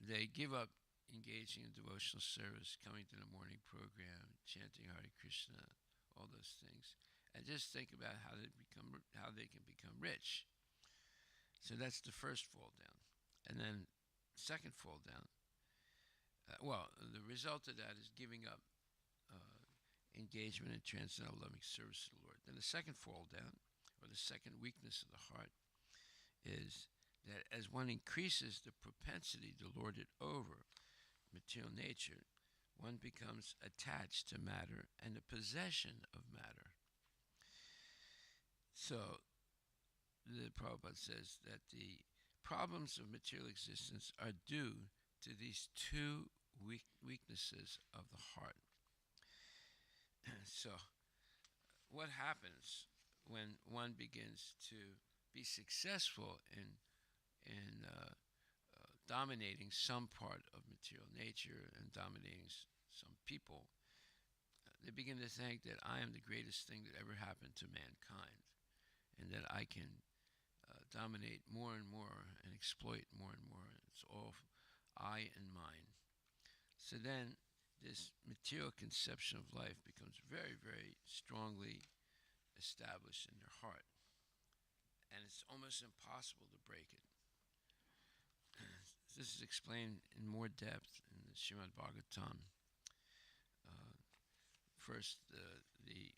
they give up engaging in devotional service, coming to the morning program, chanting Hare Krishna, all those things, and just think about how they can become rich. So that's the first fall down. And then second fall down, the result of that is giving up engagement in transcendental loving service to the Lord. Then the second fall down, or the second weakness of the heart, is that as one increases the propensity to lord it over material nature, one becomes attached to matter and the possession of matter. So the Prabhupada says that the problems of material existence are due to these two weaknesses of the heart. So what happens when one begins to be successful in dominating some part of material nature and dominating some people? They begin to think that I am the greatest thing that ever happened to mankind, and that I can dominate more and more and exploit more and more. It's all I and mine. So then this material conception of life becomes very, very strongly established in their heart, and it's almost impossible to break it. This is explained in more depth in the Srimad Bhagavatam. First, the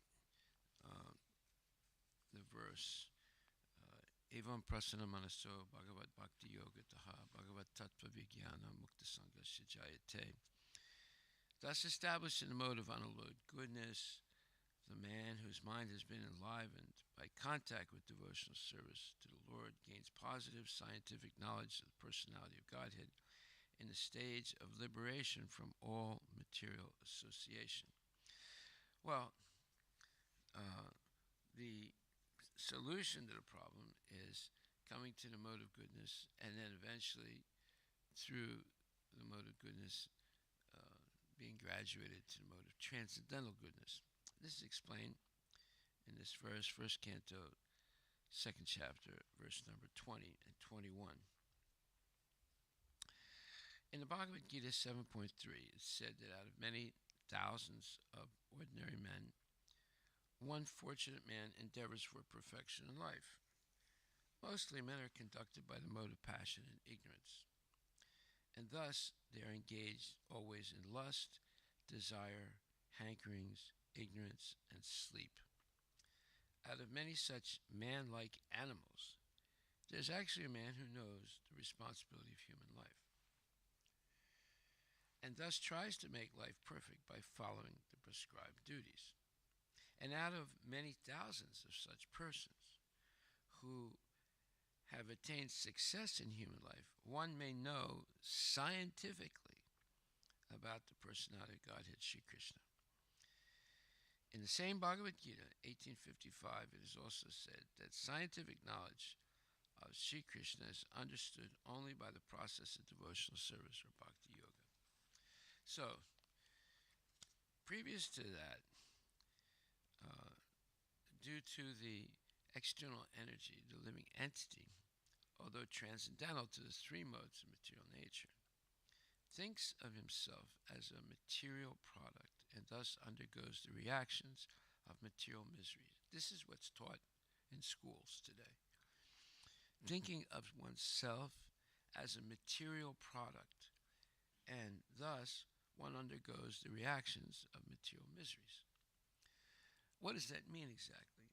verse, Evam prasana manaso bhagavat bhakti yogataha bhagavat tattva vijnana mukta sanghasya jayate. Thus established in the mode of unalloyed goodness, the man whose mind has been enlivened by contact with devotional service to the Lord gains positive scientific knowledge of the personality of Godhead in the stage of liberation from all material association. Well, the solution to the problem is coming to the mode of goodness, and then eventually, through the mode of goodness, being graduated to the mode of transcendental goodness. This is explained in this verse, first canto, second chapter, verse number 20 and 21. In the Bhagavad Gita 7.3, it's said that out of many thousands of ordinary men, one fortunate man endeavors for perfection in life. Mostly men are conducted by the mode of passion and ignorance, and thus they are engaged always in lust, desire, hankerings, ignorance, and sleep. Out of many such man-like animals, there's actually a man who knows the responsibility of human life, and thus tries to make life perfect by following the prescribed duties. And out of many thousands of such persons who have attained success in human life, one may know scientifically about the personality of Godhead Sri Krishna. In the same Bhagavad Gita, 1855, it is also said that scientific knowledge of Sri Krishna is understood only by the process of devotional service or bhakti yoga. So, previous to that, due to the external energy, the living entity, although transcendental to the three modes of material nature, thinks of himself as a material product and thus undergoes the reactions of material miseries. This is what's taught in schools today. Thinking of oneself as a material product, and thus one undergoes the reactions of material miseries. What does that mean exactly?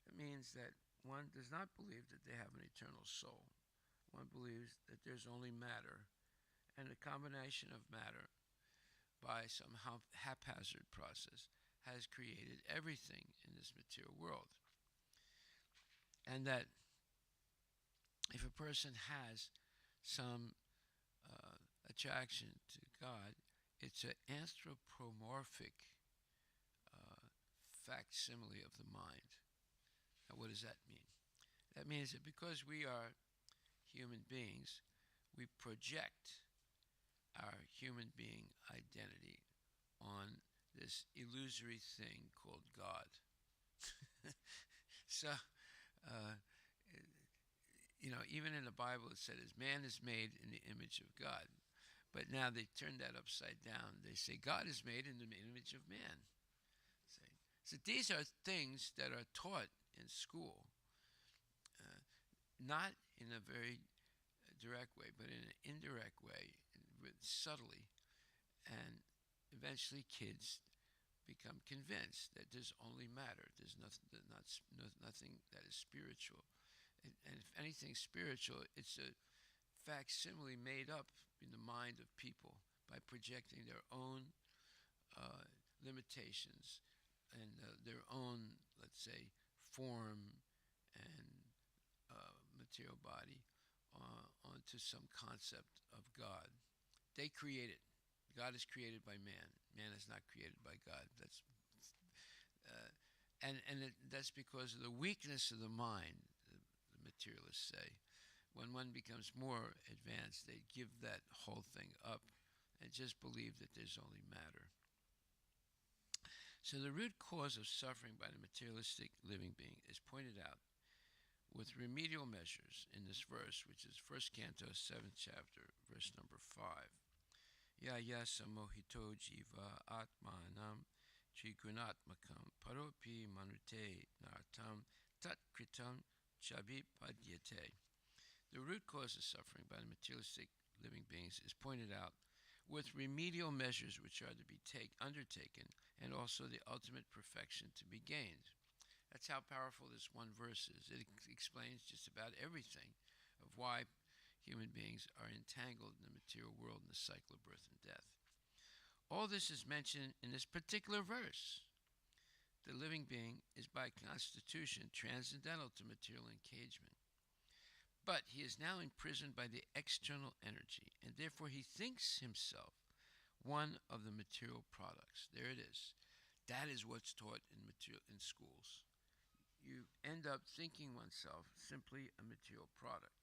It means that one does not believe that they have an eternal soul. One believes that there's only matter, and a combination of matter by some haphazard process has created everything in this material world. And that if a person has some attraction to God, it's an anthropomorphic facsimile of the mind. Now, what does that mean? That means that because we are human beings, we project our human being identity on this illusory thing called God. So, even in the Bible it said, man is made in the image of God. But now they turn that upside down. They say God is made in the image of man. So these are things that are taught in school, not in a very direct way, but in an indirect way, subtly. And eventually kids become convinced that there's only matter. There's nothing that is spiritual. And if anything spiritual, it's a facsimile made up in the mind of people by projecting their own limitations and their own, let's say, form and material body onto some concept of God. They create it. God is created by man. Man is not created by God. That's because of the weakness of the mind, the materialists say. When one becomes more advanced, they give that whole thing up and just believe that there's only matter. So the root cause of suffering by the materialistic living being is pointed out with remedial measures in this verse, which is 1st Canto, 7th chapter, verse number 5. Ya yasa mohito jiva atmanam trigunatmakam paropi manute nartam tat kritam chabipadyate. The root cause of suffering by the materialistic living beings is pointed out with remedial measures which are to be undertaken, and also the ultimate perfection to be gained. That's how powerful this one verse is. It explains just about everything of why human beings are entangled in the material world in the cycle of birth and death. All this is mentioned in this particular verse. The living being is by constitution transcendental to material engagement. But he is now imprisoned by the external energy, and therefore he thinks himself one of the material products. There it is. That is what's taught in schools. You end up thinking oneself simply a material product.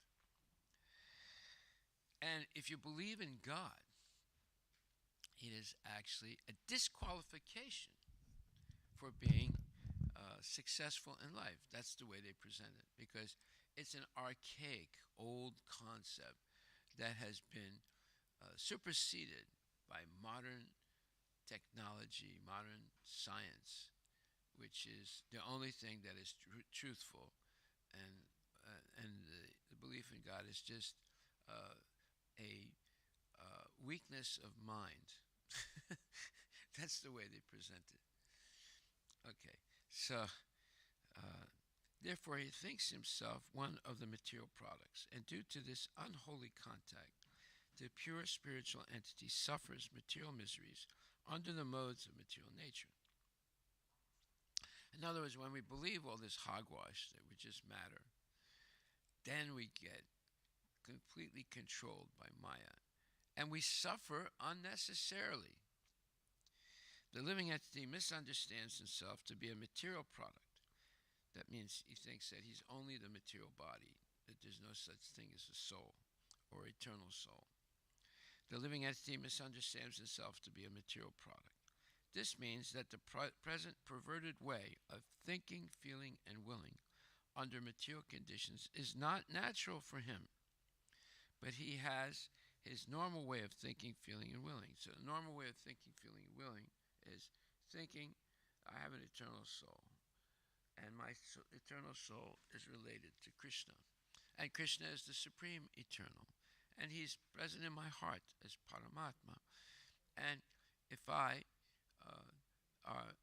And if you believe in God, it is actually a disqualification for being successful in life. That's the way they present it, because it's an archaic, old concept that has been superseded by modern technology, modern science, which is the only thing that is truthful, and the belief in God is just a weakness of mind. That's the way they present it. Okay, so therefore he thinks himself one of the material products, and due to this unholy contact, the pure spiritual entity suffers material miseries under the modes of material nature. In other words, when we believe all this hogwash that we just matter, then we get completely controlled by Maya, and we suffer unnecessarily. The living entity misunderstands himself to be a material product. That means he thinks that he's only the material body, that there's no such thing as a soul or eternal soul. The living entity misunderstands himself to be a material product. This means that the present perverted way of thinking, feeling, and willing under material conditions is not natural for him, but he has his normal way of thinking, feeling, and willing. So the normal way of thinking, feeling, and willing is thinking, I have an eternal soul, and my eternal soul is related to Krishna. And Krishna is the supreme eternal, and he's present in my heart as Paramatma. And if I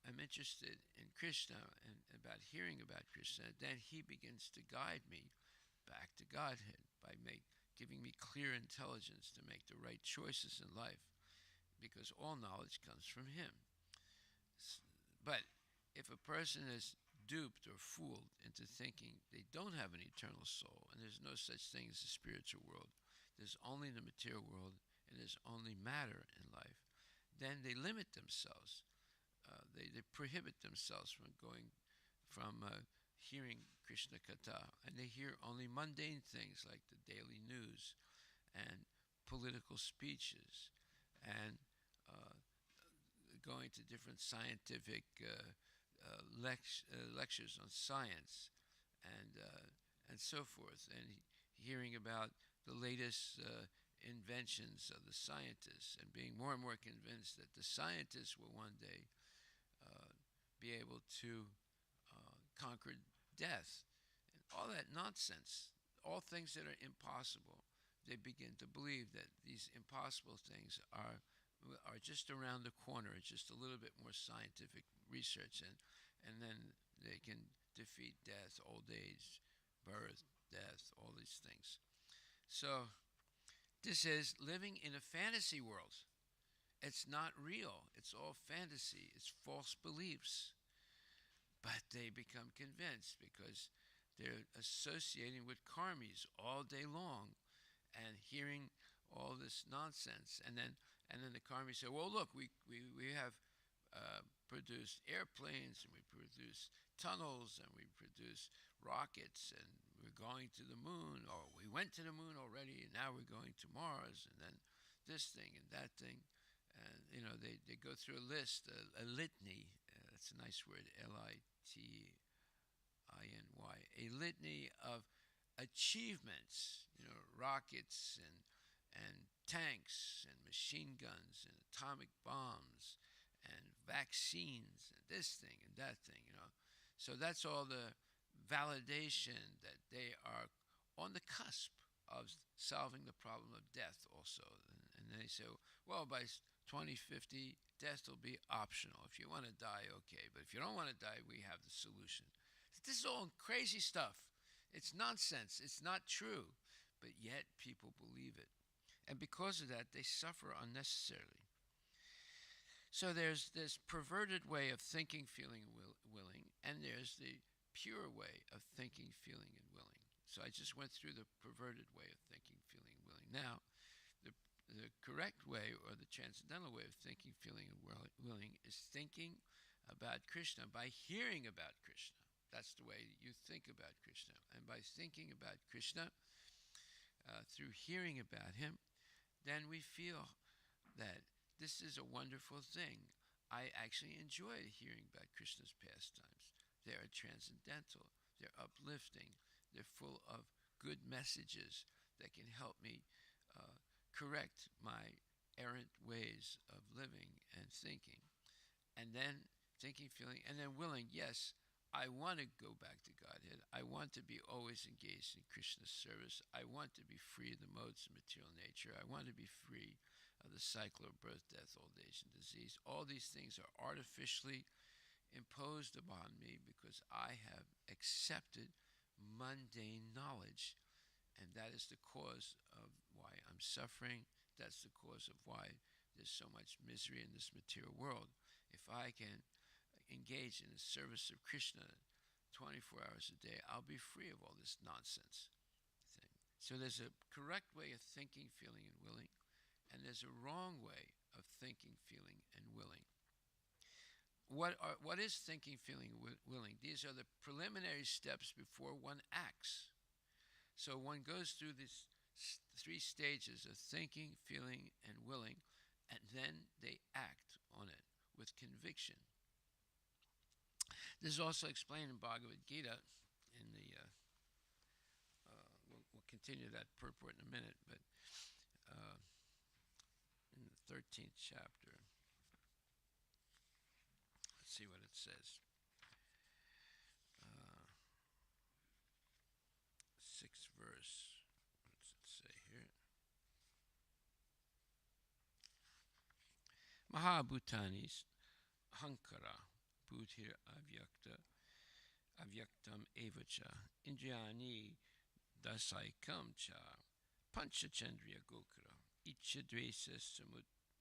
am interested in Krishna and about hearing about Krishna, then he begins to guide me back to Godhead by giving me clear intelligence to make the right choices in life, because all knowledge comes from him. But if a person is duped or fooled into thinking they don't have an eternal soul and there's no such thing as the spiritual world, there's only the material world and there's only matter in life, then they limit themselves. They prohibit themselves from hearing Krishna Katha, and they hear only mundane things like the daily news and political speeches and going to different scientific lectures on science and so forth, and hearing about the latest inventions of the scientists and being more and more convinced that the scientists will one day be able to conquer death, and all that nonsense, all things that are impossible. They begin to believe that these impossible things are just around the corner. It's just a little bit more scientific research, and then they can defeat death, old age, birth, death, all these things. So this is living in a fantasy world. It's not real. It's all fantasy. It's false beliefs. But they become convinced because they're associating with karmis all day long and hearing all this nonsense. And then the karmis say, well, look, we have produced airplanes, and we produce tunnels, and we produce rockets, and we're going to the moon, or we went to the moon already, and now we're going to Mars, and then this thing and that thing. And, they go through a list, a litany. That's a nice word, Litiny, a litany of achievements, rockets and tanks and machine guns and atomic bombs and vaccines and this thing and that thing, So that's all the validation that they are on the cusp of solving the problem of death also. And they say, well, by 2050, death will be optional. If you want to die, okay. But if you don't want to die, we have the solution. This is all crazy stuff. It's nonsense. It's not true. But yet people believe it. And because of that, they suffer unnecessarily. So there's this perverted way of thinking, feeling, and willing, and there's the pure way of thinking, feeling, and willing. So I just went through the perverted way of thinking, feeling, and willing. Now, the correct way, or the transcendental way of thinking, feeling, and willing is thinking about Krishna by hearing about Krishna. That's the way you think about Krishna. And by thinking about Krishna, through hearing about him, then we feel that this is a wonderful thing. I actually enjoy hearing about Krishna's pastimes. They are transcendental, they're uplifting, they're full of good messages that can help me correct my errant ways of living and thinking. And then thinking, feeling, and then willing, yes, I want to go back to Godhead. I want to be always engaged in Krishna's service. I want to be free of the modes of material nature. I want to be free of the cycle of birth, death, old age, and disease. All these things are artificially imposed upon me because I have accepted mundane knowledge. And that is the cause of why I'm suffering. That's the cause of why there's so much misery in this material world. If I can engage in the service of Krishna 24 hours a day, I'll be free of all this nonsense thing. So there's a correct way of thinking, feeling, and willing, and there's a wrong way of thinking, feeling, and willing. What is thinking, feeling, willing? These are the preliminary steps before one acts. So one goes through these three stages of thinking, feeling, and willing, and then they act on it with conviction. This is also explained in Bhagavad Gita. In the we'll continue that purport in a minute, but in the 13th chapter, let's see what it says. 6th verse. What does it say here? Mahabhutanis hankara buddhir avyaktam evacha indriyani dasaikam cha panchachandriya gokara ichadvesa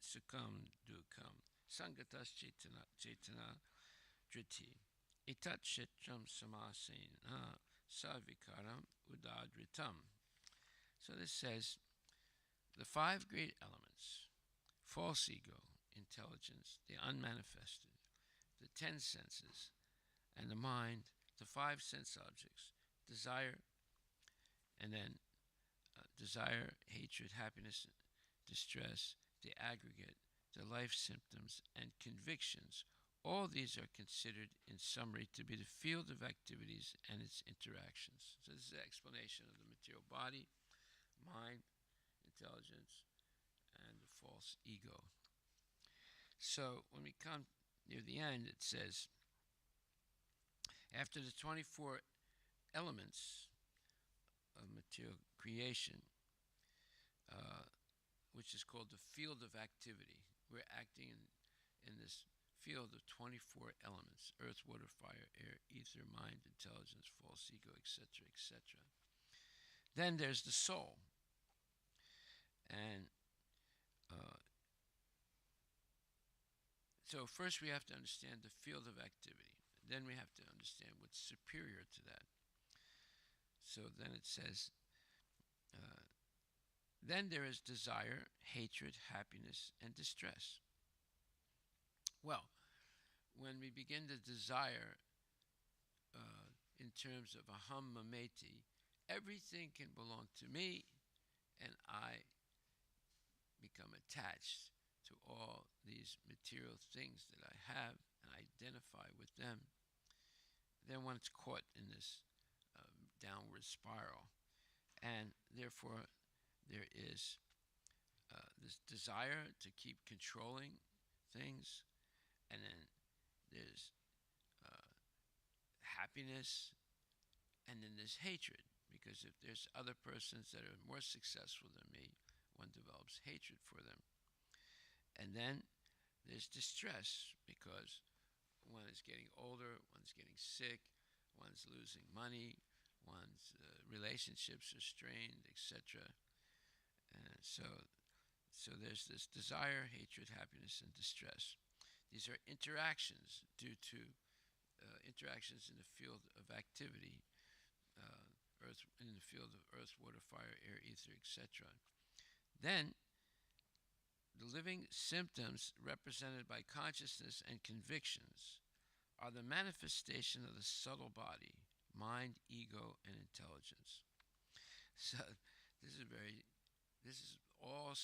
sukam dukam sangatas chetana driti itat shetram samasena savikaram udadritam. So this says the five great elements: false ego, intelligence, the unmanifested, the 10 senses, and the mind, the 5 sense objects, desire, and then desire, hatred, happiness, distress, the aggregate, the life symptoms, and convictions. All these are considered, in summary, to be the field of activities and its interactions. So this is an explanation of the material body, mind, intelligence, and the false ego. So when we come near the end, it says, after the 24 elements of material creation, which is called the field of activity, we're acting in this field of 24 elements: earth, water, fire, air, ether, mind, intelligence, false ego, etc., etc. Then there's the soul. And so first we have to understand the field of activity. Then we have to understand what's superior to that. So then it says, then there is desire, hatred, happiness, and distress. Well, when we begin to desire in terms of aham mameti, everything can belong to me, and I become attached to all these material things that I have and identify with them. Then one's caught in this downward spiral, and therefore there is this desire to keep controlling things, and then there's happiness, and then there's hatred, because if there's other persons that are more successful than me, one develops hatred for them. And then there's distress, because one is getting older, one's getting sick, one's losing money, one's relationships are strained, etc. And so there's this desire, hatred, happiness, and distress. These are interactions due to interactions in the field of activity, in the field of earth, water, fire, air, ether, etc. Then the living symptoms represented by consciousness and convictions are the manifestation of the subtle body, mind, ego, and intelligence. So this is all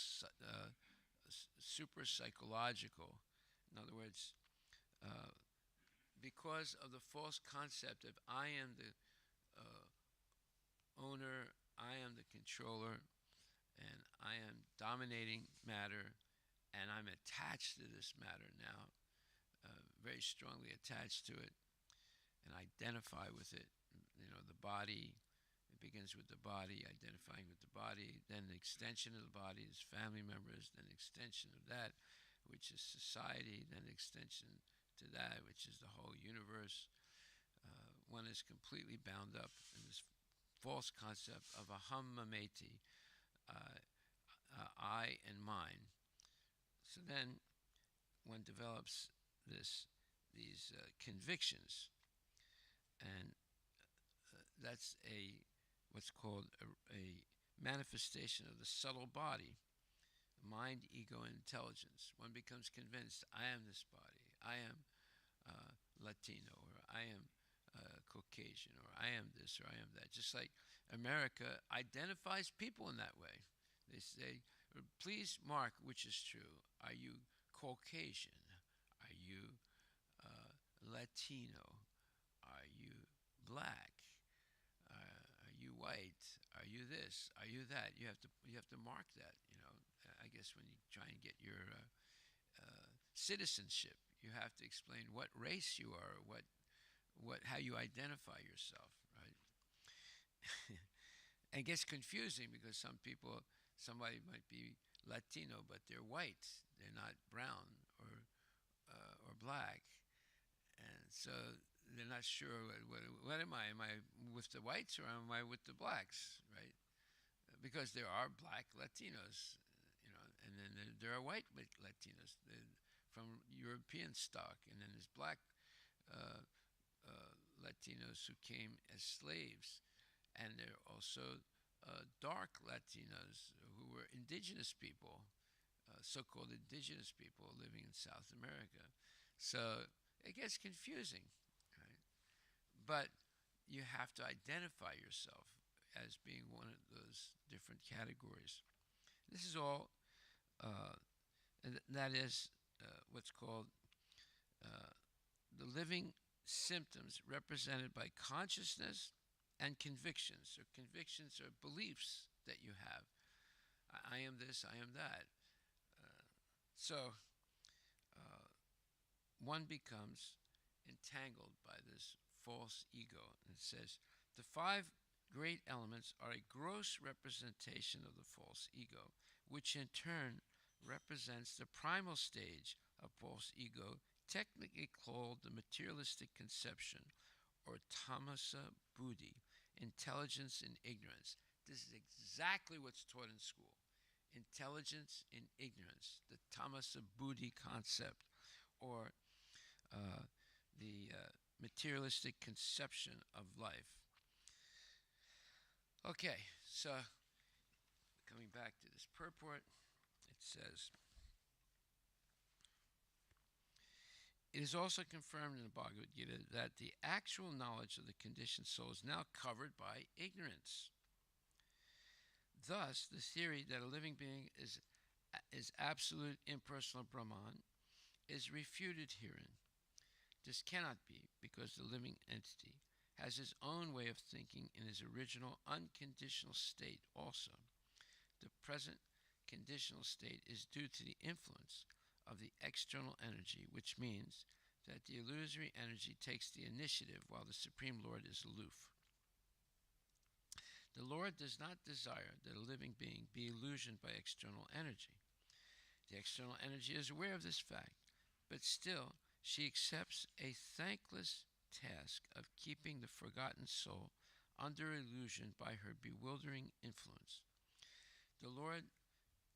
super psychological. In other words, because of the false concept of I am the owner, I am the controller, and I am dominating matter, and I'm attached to this matter now, very strongly attached to it, and identify with it. You know, the body, it begins with the body, identifying with the body, then the extension of the body is family members, then the extension of that, which is society, then the extension to that, which is the whole universe. One is completely bound up in this false concept of aham mameti, I and mine. So then one develops these convictions, and that's what's called a manifestation of the subtle body, mind, ego, and intelligence. One becomes convinced, I am this body, I am Latino, or I am Caucasian, or I am this, or I am that. Just like America identifies people in that way. They say, please mark which is true. Are you Caucasian? Are you Latino? Are you black? Are you white? Are you this? Are you that? You have to mark that. You know, I guess when you try and get your citizenship, you have to explain what race you are, how you identify yourself, right? And it gets confusing because somebody might be Latino, but they're white. They're not brown or black, and so they're not sure what am I? Am I with the whites or am I with the blacks, right? Because there are black Latinos, you know, and then there are white Latinos from European stock, and then there's black Latinos who came as slaves, and there are also dark Latinos who were indigenous people, so-called indigenous people living in South America. So it gets confusing, right? But you have to identify yourself as being one of those different categories. This is all, and that is what's called the living symptoms represented by consciousness and convictions. So convictions are beliefs that you have. I am this, I am that. So one becomes entangled by this false ego. And it says, the five great elements are a gross representation of the false ego, which in turn represents the primal stage of false ego, technically called the materialistic conception, or tamasa buddhi, intelligence in ignorance. This is exactly what's taught in school. Intelligence in ignorance, the tamasa buddhi concept, or the materialistic conception of life. Okay, so coming back to this purport, it says, it is also confirmed in the Bhagavad Gita that the actual knowledge of the conditioned soul is now covered by ignorance. Thus, the theory that a living being is absolute impersonal Brahman is refuted herein. This cannot be, because the living entity has his own way of thinking in his original unconditional state also. The present conditional state is due to the influence of the external energy, which means that the illusory energy takes the initiative while the Supreme Lord is aloof. The Lord does not desire that a living being be illusioned by external energy. The external energy is aware of this fact, but still she accepts a thankless task of keeping the forgotten soul under illusion by her bewildering influence. The Lord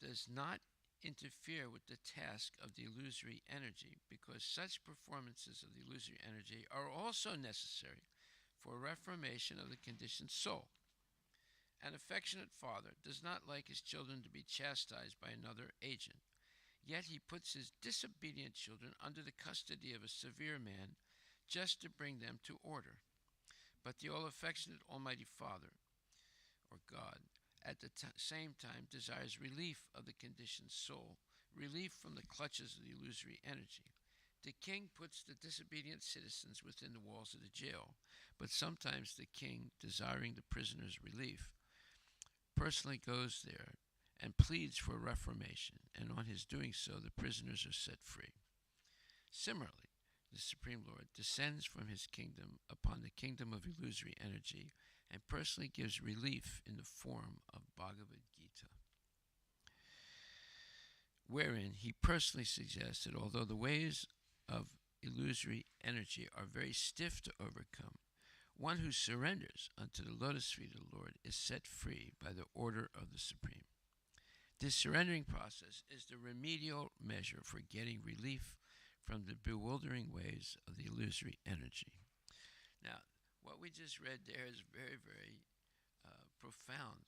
does not interfere with the task of the illusory energy, because such performances of the illusory energy are also necessary for reformation of the conditioned soul. An affectionate father does not like his children to be chastised by another agent, yet he puts his disobedient children under the custody of a severe man just to bring them to order. But the all-affectionate Almighty Father, or God, at the same time desires relief of the conditioned soul, relief from the clutches of the illusory energy. The king puts the disobedient citizens within the walls of the jail, but sometimes the king, desiring the prisoner's relief, personally goes there and pleads for reformation, and on his doing so, the prisoners are set free. Similarly, the Supreme Lord descends from his kingdom upon the kingdom of illusory energy and personally gives relief in the form of Bhagavad Gita, wherein he personally suggests that although the ways of illusory energy are very stiff to overcome, one who surrenders unto the lotus feet of the Lord is set free by the order of the Supreme. This surrendering process is the remedial measure for getting relief from the bewildering ways of the illusory energy. Now, what we just read there is very, very profound.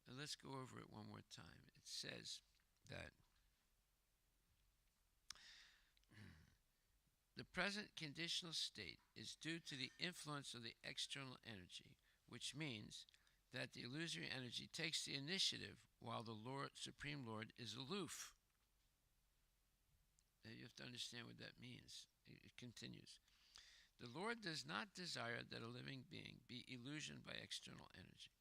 And let's go over it one more time. It says that the present conditional state is due to the influence of the external energy, which means that the illusory energy takes the initiative while the Supreme Lord is aloof. Now you have to understand what that means. It continues. The Lord does not desire that a living being be illusioned by external energy.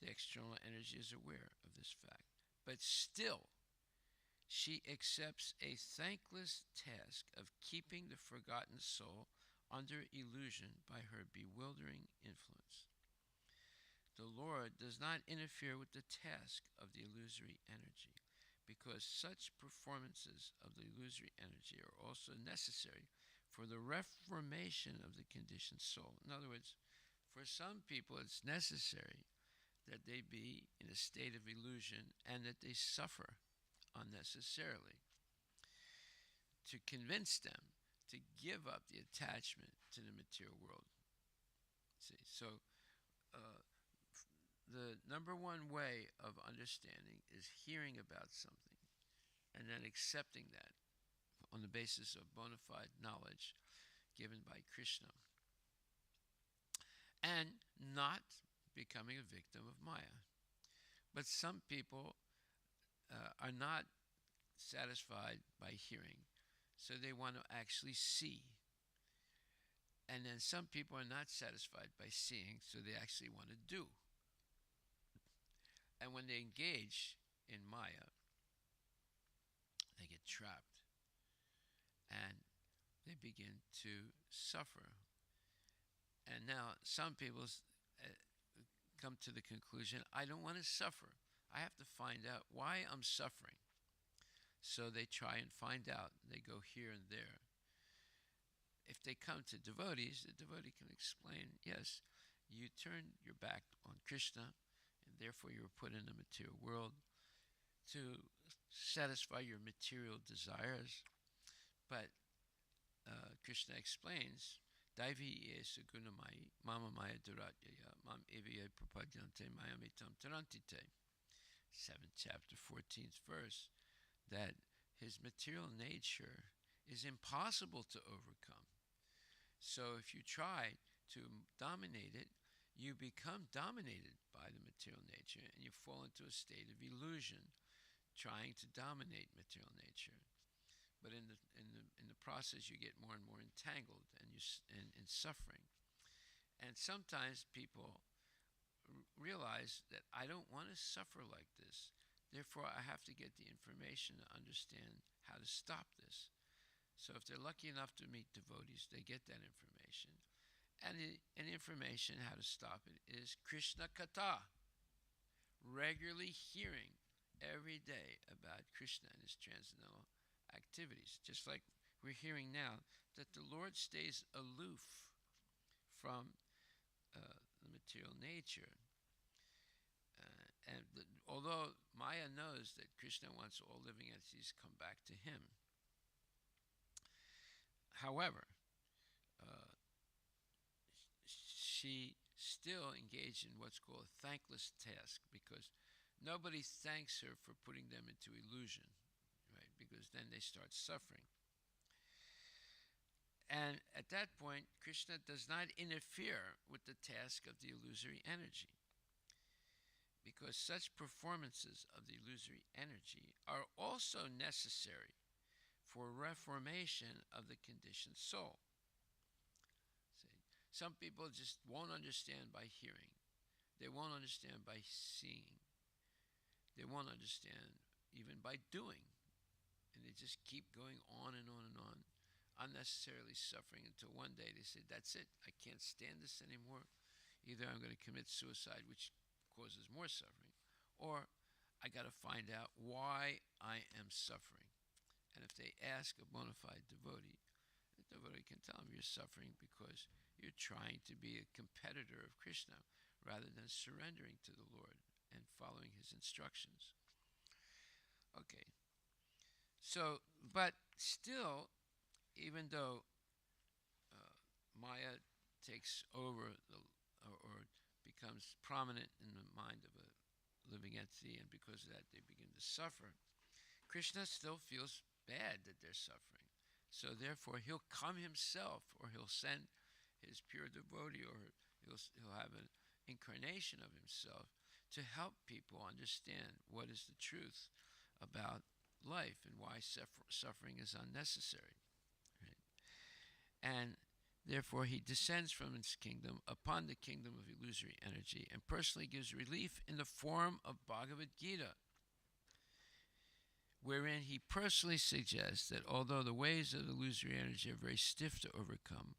The external energy is aware of this fact, but still she accepts a thankless task of keeping the forgotten soul under illusion by her bewildering influence. The Lord does not interfere with the task of the illusory energy, because such performances of the illusory energy are also necessary for the reformation of the conditioned soul. In other words, for some people it's necessary that they be in a state of illusion and that they suffer unnecessarily to convince them to give up the attachment to the material world. See, so the number one way of understanding is hearing about something and then accepting that on the basis of bona fide knowledge given by Krishna, and not becoming a victim of Maya. But some people are not satisfied by hearing, so they want to actually see. And then some people are not satisfied by seeing, so they actually want to do. And when they engage in Maya, they get trapped and they begin to suffer. And now some people come to the conclusion, I don't want to suffer. I have to find out why I'm suffering. So they try and find out. They go here and there. If they come to devotees, the devotee can explain, yes, you turned your back on Krishna, and therefore you were put in the material world to satisfy your material desires. But Krishna explains, Daivi esa gunamai mama maya duratyaya mam eviya prapadyante mayamitam tarantite. 7th chapter, 14th verse, that his material nature is impossible to overcome. So if you try to dominate it, you become dominated by the material nature and you fall into a state of illusion, trying to dominate material nature. But in the process, you get more and more entangled and in suffering. And sometimes people realize that I don't want to suffer like this. Therefore, I have to get the information to understand how to stop this. So if they're lucky enough to meet devotees, they get that information. And the information how to stop it is Krishna Katha. Regularly hearing every day about Krishna and his transcendental activities. Just like we're hearing now, that the Lord stays aloof from the material nature. Although Maya knows that Krishna wants all living entities come back to him. However, she still engaged in what's called a thankless task, because nobody thanks her for putting them into illusion, right? Because then they start suffering. And at that point, Krishna does not interfere with the task of the illusory energy. because such performances of the illusory energy are also necessary for reformation of the conditioned soul. See, some people just won't understand by hearing. They won't understand by seeing. They won't understand even by doing. And they just keep going on and on and on, unnecessarily suffering until one day they say, that's it, I can't stand this anymore. Either I'm going to commit suicide, which causes more suffering, or I got to find out why I am suffering. And if they ask a bona fide devotee, the devotee can tell them you're suffering because you're trying to be a competitor of Krishna rather than surrendering to the Lord and following his instructions. Okay. So, but still, even though Maya takes over or becomes prominent in the mind of a living entity, and because of that they begin to suffer, Krishna still feels bad that they're suffering. So therefore he'll come himself, or he'll send his pure devotee, or he'll have an incarnation of himself to help people understand what is the truth about life and why suffering is unnecessary. Right? And therefore he descends from his kingdom upon the kingdom of illusory energy and personally gives relief in the form of Bhagavad Gita, wherein he personally suggests that although the ways of illusory energy are very stiff to overcome,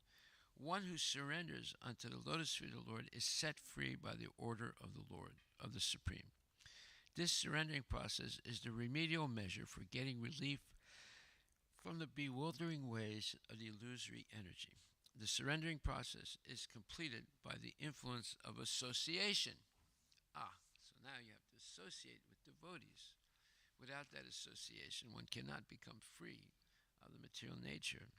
one who surrenders unto the lotus feet of the Lord is set free by the order of the Lord, of the Supreme. This surrendering process is the remedial measure for getting relief from the bewildering ways of the illusory energy. The surrendering process is completed by the influence of association. So now you have to associate with devotees. Without that association, one cannot become free of the material nature.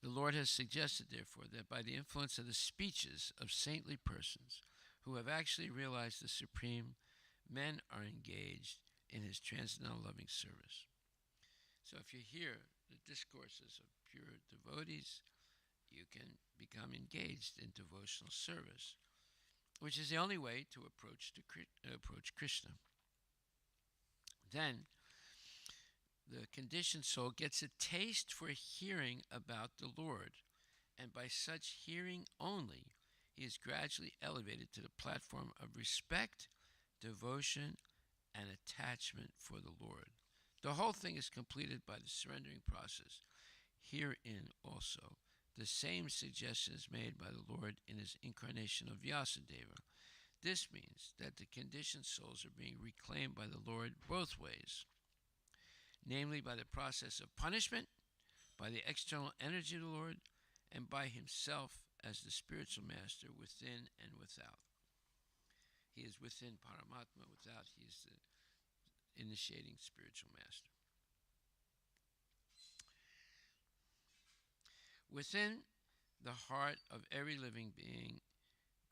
The Lord has suggested, therefore, that by the influence of the speeches of saintly persons who have actually realized the Supreme, men are engaged in his transcendental loving service. So if you hear the discourses of pure devotees, you can become engaged in devotional service, which is the only way to approach Krishna. Then the conditioned soul gets a taste for hearing about the Lord, and by such hearing only, he is gradually elevated to the platform of respect, devotion, and attachment for the Lord. The whole thing is completed by the surrendering process. Herein also, the same suggestion is made by the Lord in his incarnation of Vyasadeva. This means that the conditioned souls are being reclaimed by the Lord both ways, namely by the process of punishment, by the external energy of the Lord, and by himself as the spiritual master within and without. He is within Paramatma, without he is the initiating spiritual master. Within the heart of every living being,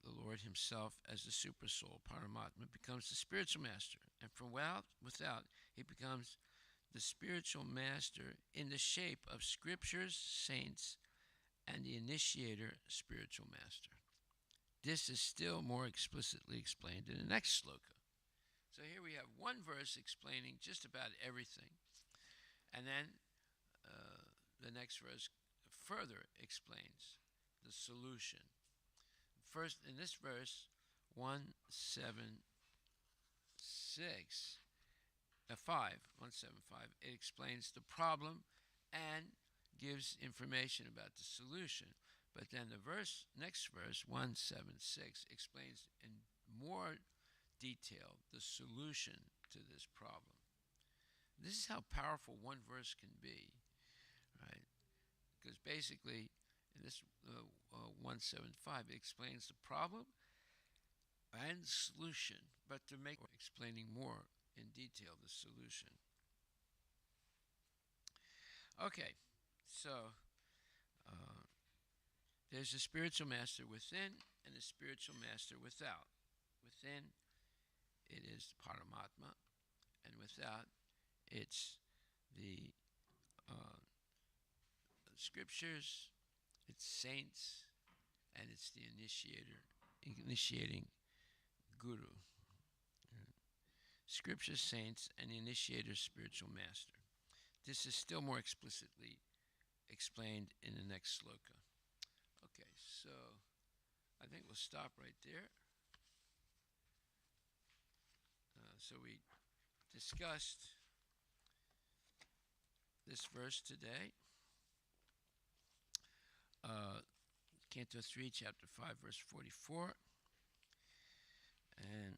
the Lord himself as the supersoul, Paramatma, becomes the spiritual master, and from without he becomes the spiritual master in the shape of scriptures, saints, and the initiator spiritual master. This is still more explicitly explained in the next sloka. So here we have one verse explaining just about everything, and then the next verse further explains the solution. First, in this verse, 175, it explains the problem and gives information about the solution. But then the next verse, 176, explains in more detail the solution to this problem. This is how powerful one verse can be, right? Because basically, in this 175, it explains the problem and solution, but to make explaining more in detail the solution. Okay, so there's a spiritual master within and a spiritual master without. Within, it is Paramatma, and without, it's the scriptures, it's saints, and it's the initiating guru. Scripture saints and initiator spiritual master. This is still more explicitly explained in the next sloka. Okay, so I think we'll stop right there. So we discussed this verse today. Canto 3, chapter 5, verse 44. And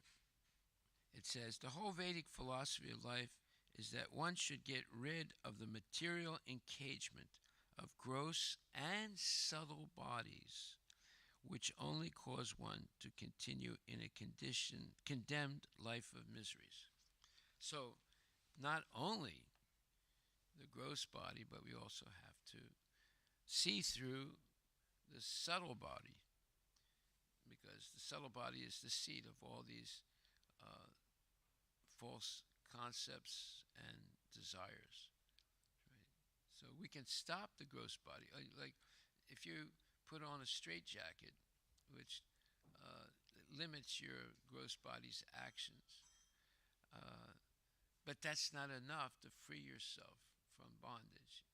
it says, the whole Vedic philosophy of life is that one should get rid of the material encagement of gross and subtle bodies, which only cause one to continue in a condemned life of miseries. So, not only the gross body, but we also have to see through the subtle body, because the subtle body is the seat of all these false concepts and desires. Right? So we can stop the gross body. Like if you put on a straitjacket, which limits your gross body's actions, but that's not enough to free yourself from bondage,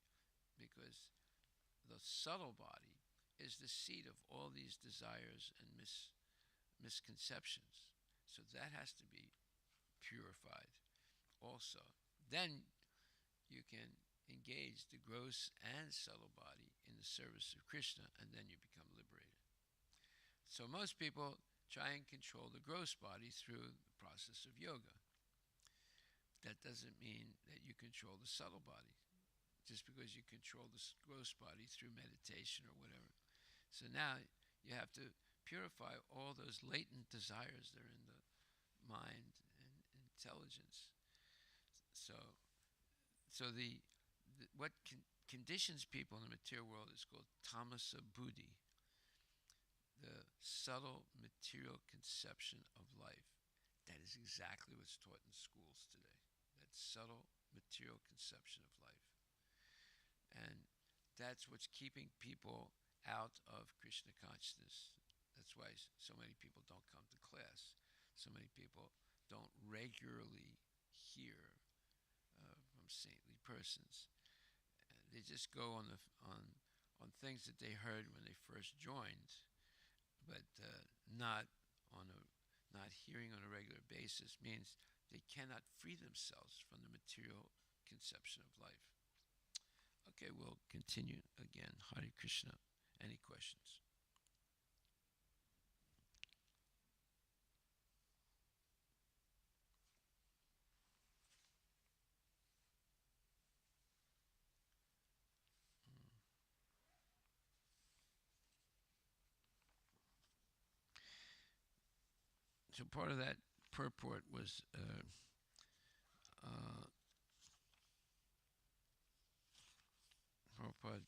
because the subtle body is the seat of all these desires and misconceptions. So that has to be purified also. Then you can engage the gross and subtle body in the service of Krishna, and then you become liberated. So most people try and control the gross body through the process of yoga. That doesn't mean that you control the subtle body, just because you control the gross body through meditation or whatever. So now you have to purify all those latent desires that are in the mind and intelligence. So what conditions people in the material world is called tamasa buddhi, the subtle material conception of life. That is exactly what's taught in schools today, that subtle material conception of life. And that's what's keeping people out of Krishna consciousness. That's why so many people don't come to class. So many people don't regularly hear from saintly persons. They just go on things that they heard when they first joined, but not hearing on a regular basis means they cannot free themselves from the material conception of life. Okay, we'll continue again. Hare Krishna. Any questions? So part of that purport was Prabhupada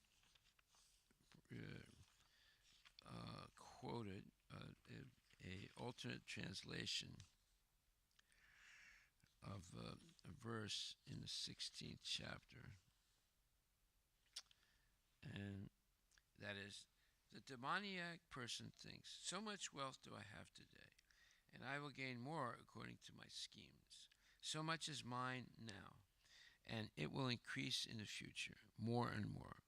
quoted a alternate translation of a verse in the 16th chapter, and that is, the demoniac person thinks, so much wealth do I have today, and I will gain more according to my schemes. So much is mine now, and it will increase in the future, more and more.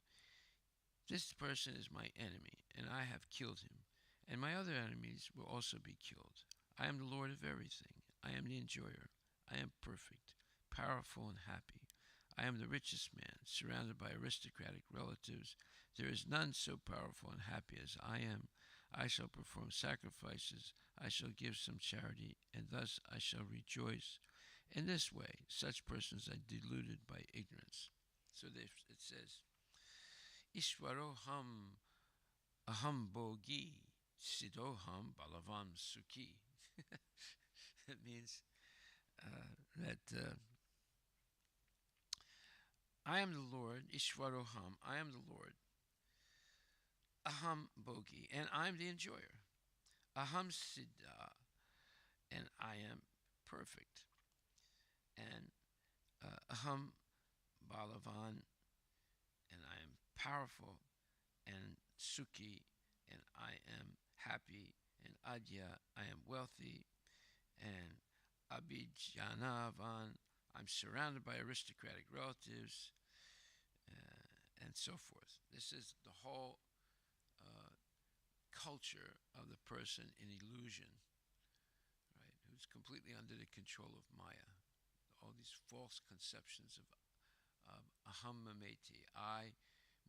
This person is my enemy, and I have killed him, and my other enemies will also be killed. I am the Lord of everything. I am the enjoyer. I am perfect, powerful, and happy. I am the richest man, surrounded by aristocratic relatives. There is none so powerful and happy as I am. I shall perform sacrifices. I shall give some charity, and thus I shall rejoice. In this way, such persons are deluded by ignorance. So it says, Ishwaroham aham bogi sidoham balavam sukhi. It means that I am the Lord, Ishwaroham, I am the Lord, aham bogi, and I am the enjoyer, aham siddha, and I am perfect, and aham balavan, and I am powerful, and sukhi, and I am happy, and adya, I am wealthy, and Abhijanavan. I'm surrounded by aristocratic relatives, and so forth. This is the whole uh, culture of the person in illusion, right? Who's completely under the control of Maya. All these false conceptions of aham mameti, I,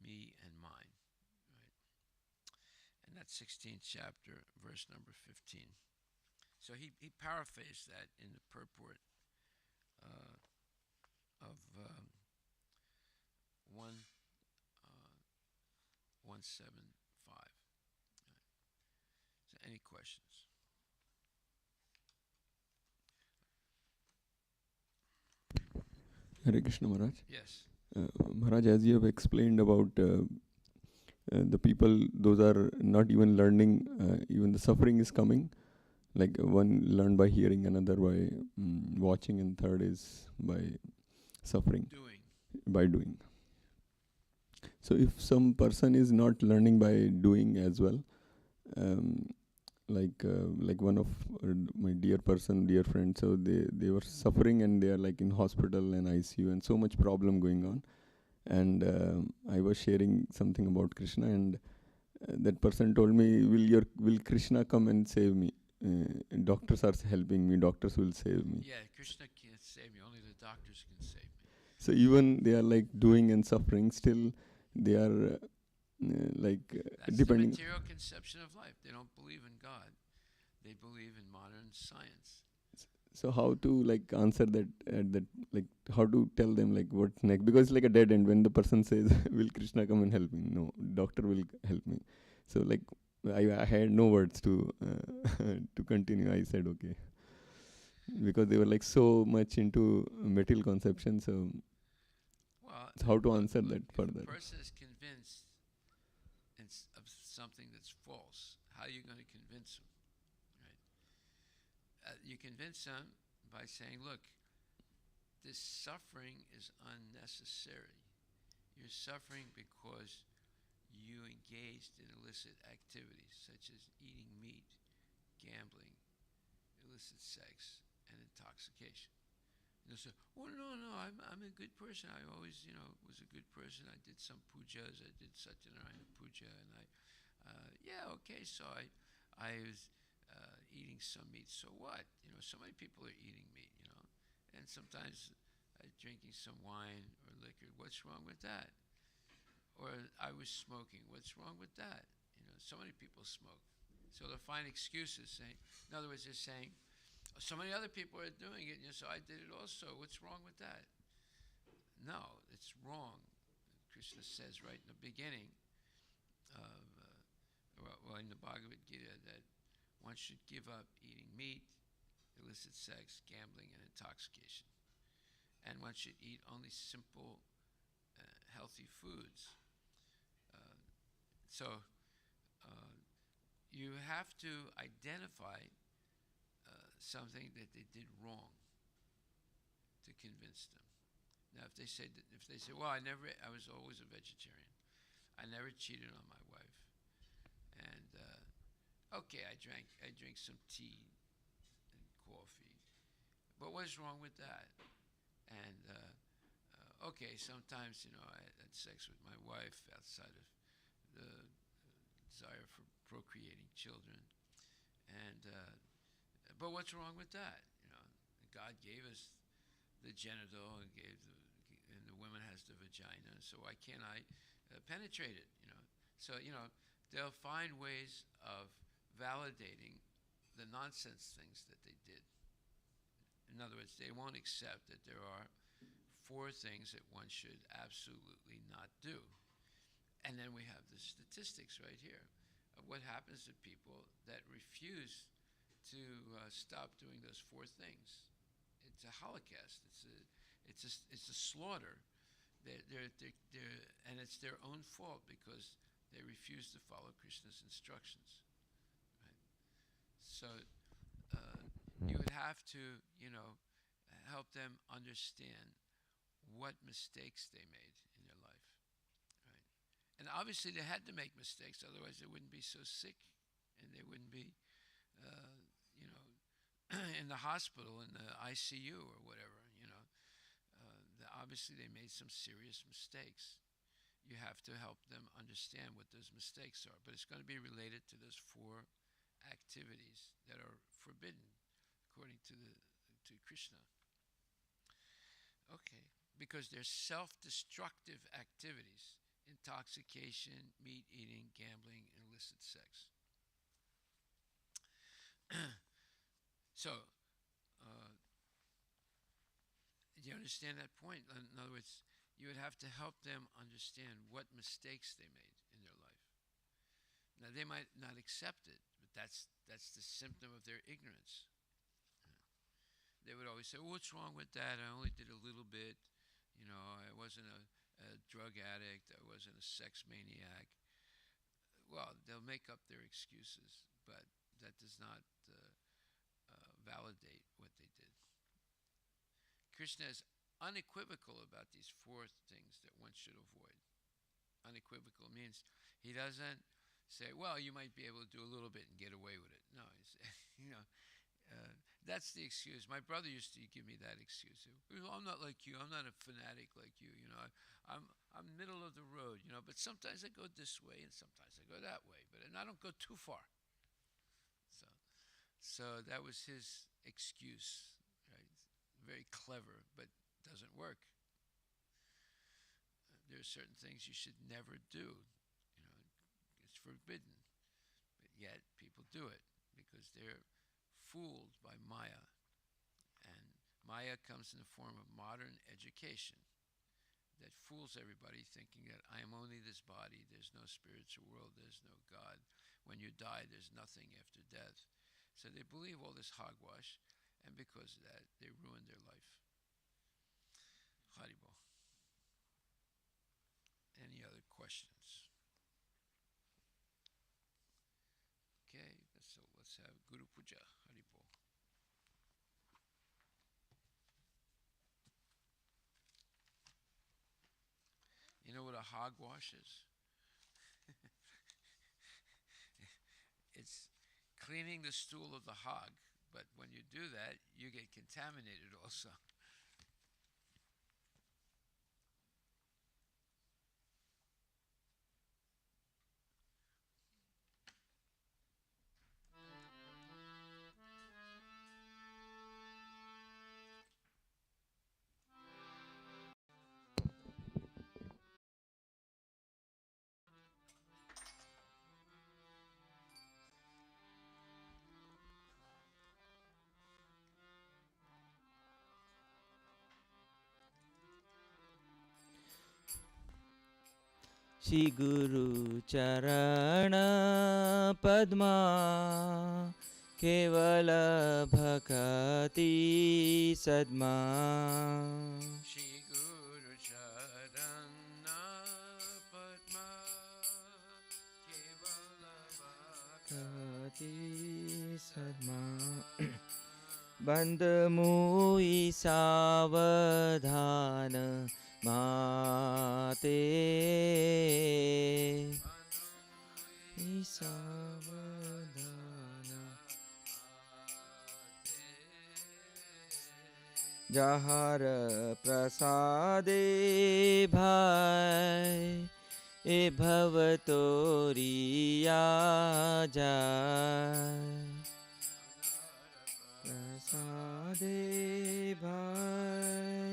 me, and mine, right? And that's 16th chapter, verse number 15. So he paraphrased that in the purport uh, of 175. So any questions? Hare Krishna Maharaj. Yes. Maharaj, as you have explained about the people, those are not even learning, even the suffering is coming. Like one learned by hearing, another by watching, and third is by suffering, by doing. So if some person is not learning by doing as well, um, like one of my dear friends, so they were suffering and they are like in hospital and ICU and so much problem going on. And I was sharing something about Krishna, and that person told me, will Krishna come and save me? Doctors are helping me, doctors will save me. Yeah, Krishna can't save me, only the doctors can save me. So even they are like doing and suffering, still they are That's depending. the material conception of life. They don't believe in God. They believe in modern science. So how to like answer that, like how to tell them like what's next? Because it's like a dead end when the person says, will Krishna come and help me? No, doctor will help me. So like I had no words to to continue. I said okay, because they were like so much into material conception. So how to answer that further? If a person is convinced of something that's false, how are you going to convince them? Right? You convince them by saying, look, this suffering is unnecessary. You're suffering because you engaged in illicit activities such as eating meat, gambling, illicit sex, and intoxication. They'll say, "Oh no, I'm a good person. I always, was a good person. I did some pujas. I did Satyanarayana puja, and okay. So I was eating some meat. So what? So many people are eating meat. And sometimes drinking some wine or liquor. What's wrong with that? Or I was smoking. What's wrong with that? So many people smoke. So they'll find excuses saying, in other words, they're saying, so many other people are doing it, so I did it also. What's wrong with that? No, it's wrong. Krishna says right in the beginning of, in the Bhagavad Gita, that one should give up eating meat, illicit sex, gambling, and intoxication. And one should eat only simple, healthy foods. So you have to identify something that they did wrong to convince them. Now, if they say, well, I was always a vegetarian. I never cheated on my wife, and okay, I drink some tea and coffee, but what's wrong with that? And okay, sometimes I had sex with my wife outside of the desire for procreating children, and but what's wrong with that? God gave us the genital and and the woman has the vagina. So why can't I penetrate it? So they'll find ways of validating the nonsense things that they did. In other words, they won't accept that there are 4 things that one should absolutely not do. And then we have the statistics right here of what happens to people that refuse to stop doing those 4 things. It's a holocaust. It's a slaughter. And it's their own fault because they refuse to follow Krishna's instructions. Right? So you would have to, help them understand what mistakes they made in their life. Right? And obviously they had to make mistakes, otherwise they wouldn't be so sick and they wouldn't be, in the hospital, in the ICU or whatever, obviously they made some serious mistakes. You have to help them understand what those mistakes are. But it's going to be related to those 4 activities that are forbidden according to Krishna. Okay, because they're self-destructive activities: intoxication, meat eating, gambling, and illicit sex. So, do you understand that point? In other words, you would have to help them understand what mistakes they made in their life. Now, they might not accept it, but that's the symptom of their ignorance. They would always say, "What's wrong with that? I only did a little bit. I wasn't a drug addict. I wasn't a sex maniac." Well, they'll make up their excuses, but that does not validate what they did. Krishna is unequivocal about these 4 things that one should avoid. Unequivocal means he doesn't say, "Well, you might be able to do a little bit and get away with it." No, that's the excuse. My brother used to give me that excuse. "I'm not like you. I'm not a fanatic like you. I'm middle of the road. But sometimes I go this way and sometimes I go that way. But I don't go too far." So that was his excuse, right? Very clever, but doesn't work. There are certain things you should never do. It's forbidden. But yet people do it because they're fooled by Maya. And Maya comes in the form of modern education that fools everybody, thinking that I am only this body, there's no spiritual world, there's no God. When you die, there's nothing after death. So they believe all this hogwash, and because of that, they ruin their life. Haribo. Any other questions? Okay, so let's have Guru Puja. Haribo. You know what a hogwash is? It's cleaning the stool of the hog, but when you do that, you get contaminated also. Shri गुरु चरण पद्मा केवल भक्ति Sadma Shri Guru Charana Padma Kevala भक्ति सद्मा बंद मुई सावधान माते सावधान जहर प्रसादे भाई ए भव तोरिया जाय प्रसादे भाई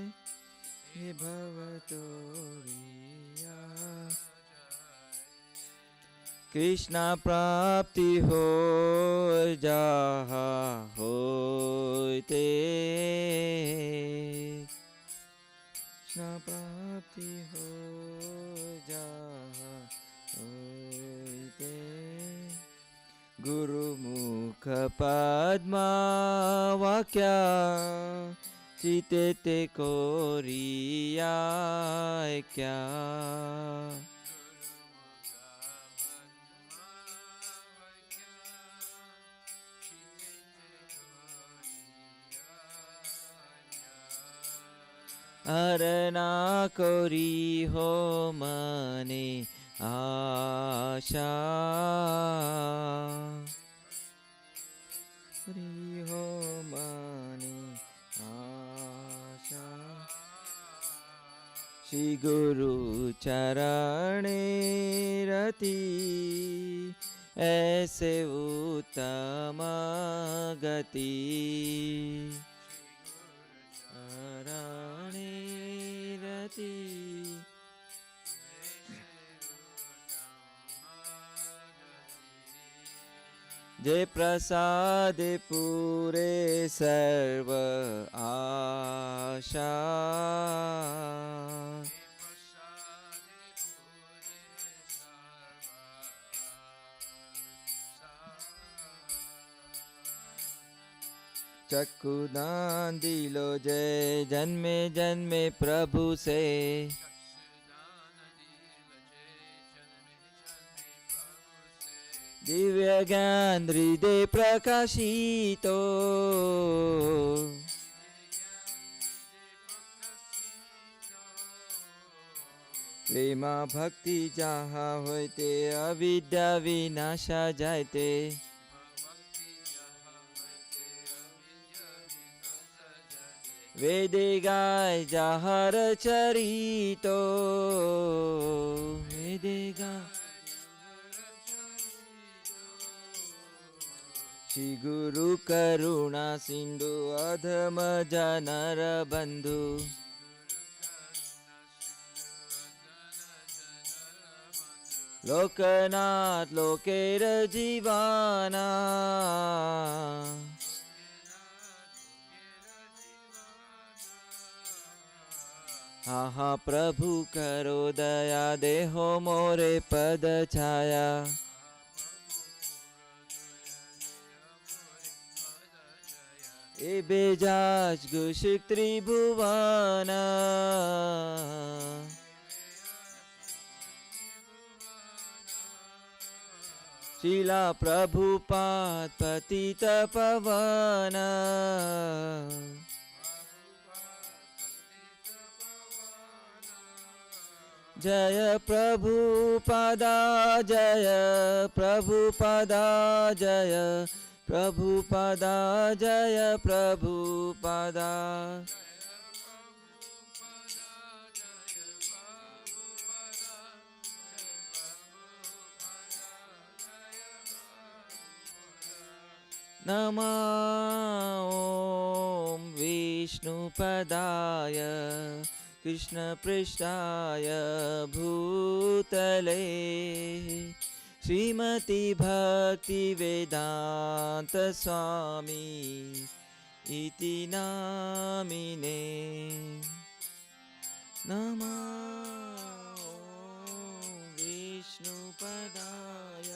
ए भव तोरिया कृष्ण प्राप्ति हो जहा होते कृष्ण प्राप्ति हो जहा होते गुरुमुख पद्मा वाक्या चिते कोरिया क्या अरना कोरी हो मने आशा कोरी हो श्री गुरु चरणे रति ऐसे उत्तम गति चरणे रति जय प्रसाद पूरे सर्व आशा चक्षुदान दिलो जय जन्मे जन्मे प्रभु से दिव्य ज्ञान हृदय प्रकाशितो प्रेमा भक्ति जहाँ होते अविद्या विनाशा जायते वेदे गाय जहर चरितो वेदे गाय श्री गुरु करुणा सिंधु अधम जनर बंधु लोकनाथ लोकेर जीवाना हा हा प्रभु करो दया देहो मोरे पद छाया ए बेजाज गुशिक त्रिभुवन शिला प्रभुपाद पतित पवन जय प्रभुपादा जय प्रभुपादा जय प्रभुपादा जय प्रभुपादा नमो ॐ विष्णुपदाय कृष्णपृष्ठाय भूतले श्रीमती भक्ति वेदांत स्वामी इति नामिने नमो विष्णुपदाय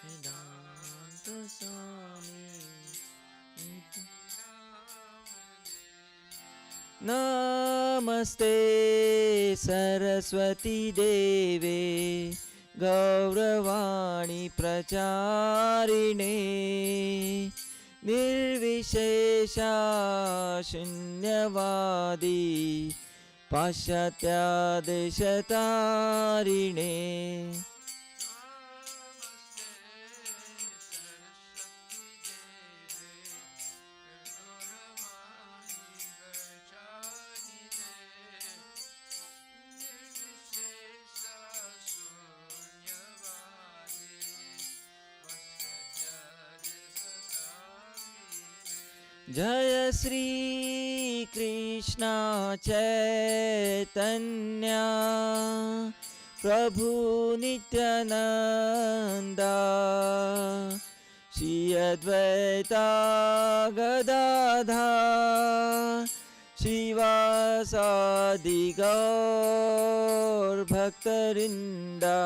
वेदांत स्वामी नमस्ते सरस्वती देवे गौरवाणी प्रचारिणे निर्विशेषा शून्यवादी पाश्चात्यादेशतारिणे जय श्री कृष्ण चैतन्य प्रभु नित्यानंदा श्री अद्वैता गदाधर श्रीवासादि गौर भक्तवृंदा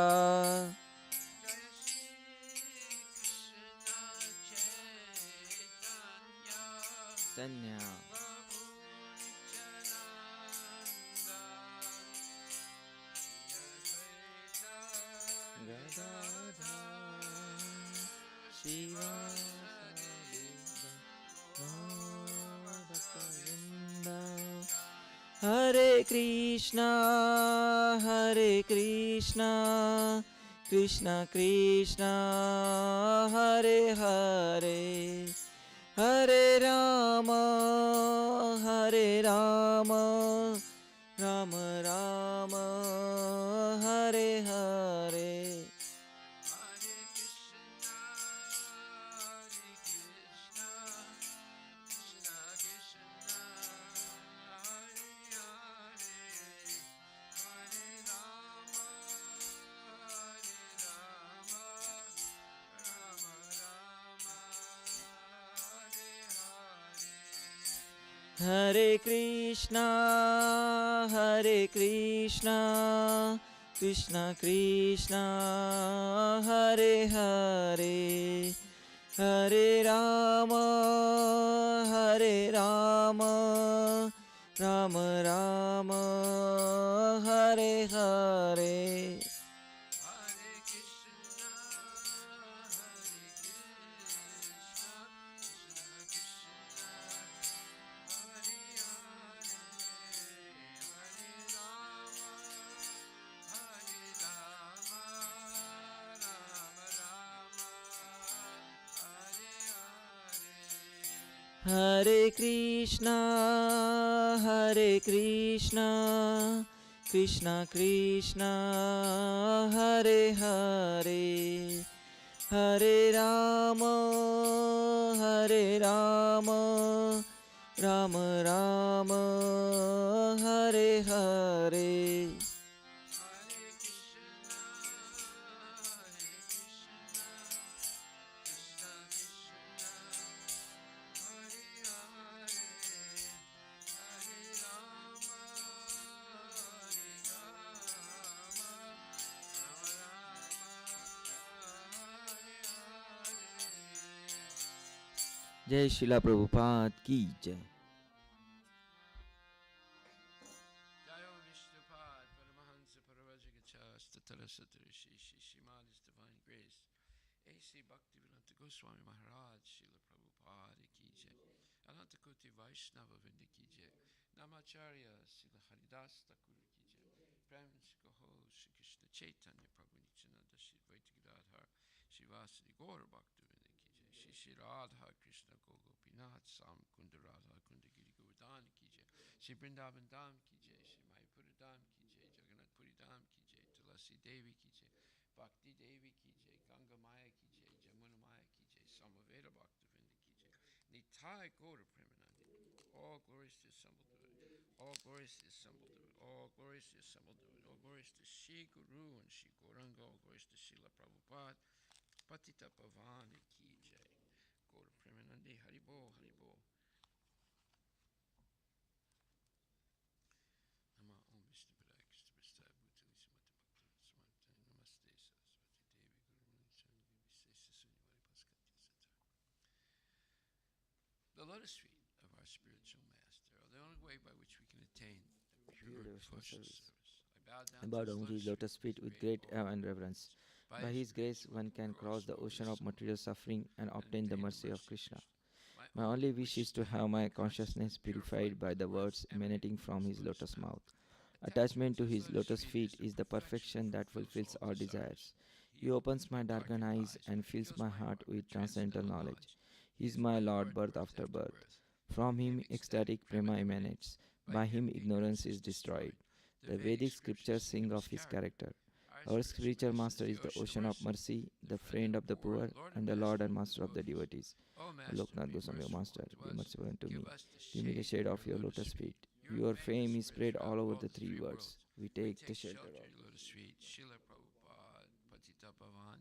धन्य हरे Krishna Krishna Krishna Hare Hare Hare Rama Hare Rama Rama Rama Hare Hare Hare Krishna, Krishna Krishna, Hare Hare, Hare Rama, Rama Rama, Hare Hare. Hare Krishna, Krishna Krishna, Hare Hare, Hare Rama, Rama Rama, Hare Hare. जय शिला प्रभुपाद की जय. Jayo Vishnupad, Paramahansa Paravajagachas, Tatarasatarishi, Shishimali's Divine Grace, A.C. Bhaktivedanta Goswami Maharaj, Srila Prabhupada Ki Jai, Ananta Koti Vaishnava Vrinda Ki Jai, Namacharya, Srila Haridas Thakur Ki Jai, Prem Sikaho, Shri Krishna Chaitanya Prabhu Nityananda, Shri Vaita Gadadhar, Shivasari Gaura Bhaktivedanta Ki Jai, Shri Shri Radha Krishna Gopinath, Sam Kunda Radha Kunda Giri Govardhana Ki Jai, Shri Vrindavan Dham Ki Jai, Shri Mayapura Dham Ki Jai, Jagannath Puri Dham Ki Jai, Tulasi Devi Ki Jai, Bhakti Devi Ki Jai, Ganga Maya Ki Jai, Jamuna Maya Ki Jai, Samaveda Bhaktivedanta Ki Jai, Nitai Gaura Premanandi. All glories to assembled Divine. All glories to assembled Divine. All glories to assembled Divine. All glories to Shri Guru and Shri Gauranga. All glories to Srila Prabhupada. Patita Pavani Ki Jai. Gaura Premanandi. Haribo, Haribo. Nama Om Vishnu Padaya Krishna Prasthaya Bhutali Sumati Bhakti Sumati Namaste Saraswati Devi Guru Nansani Visesha Sunyavadi Paskatya Sata. The lotus feet of our spiritual master are the only way by which we can attain the pure devotional service. I bow down to his lotus feet with great awe and reverence. By his grace, one can cross the ocean of material suffering and obtain the mercy of Krishna. My only wish is to have my consciousness purified by the words emanating from his lotus mouth. Attachment to his lotus feet is the perfection that fulfills all desires. He opens my darkened eyes and fills my heart with transcendental knowledge. He is my Lord, birth after birth. From him ecstatic prema emanates. By him ignorance is destroyed. The Vedic scriptures sing of his character. Our spiritual master is the ocean of mercy, the friend of the poor, and the Lord and master of the devotees. O Loknath Goswami, Master, be merciful unto me. Give me the shade of your lotus feet. Your fame is spread all over the three worlds. We take the shelter of your lotus feet. Srila Prabhupada, Patita Pavan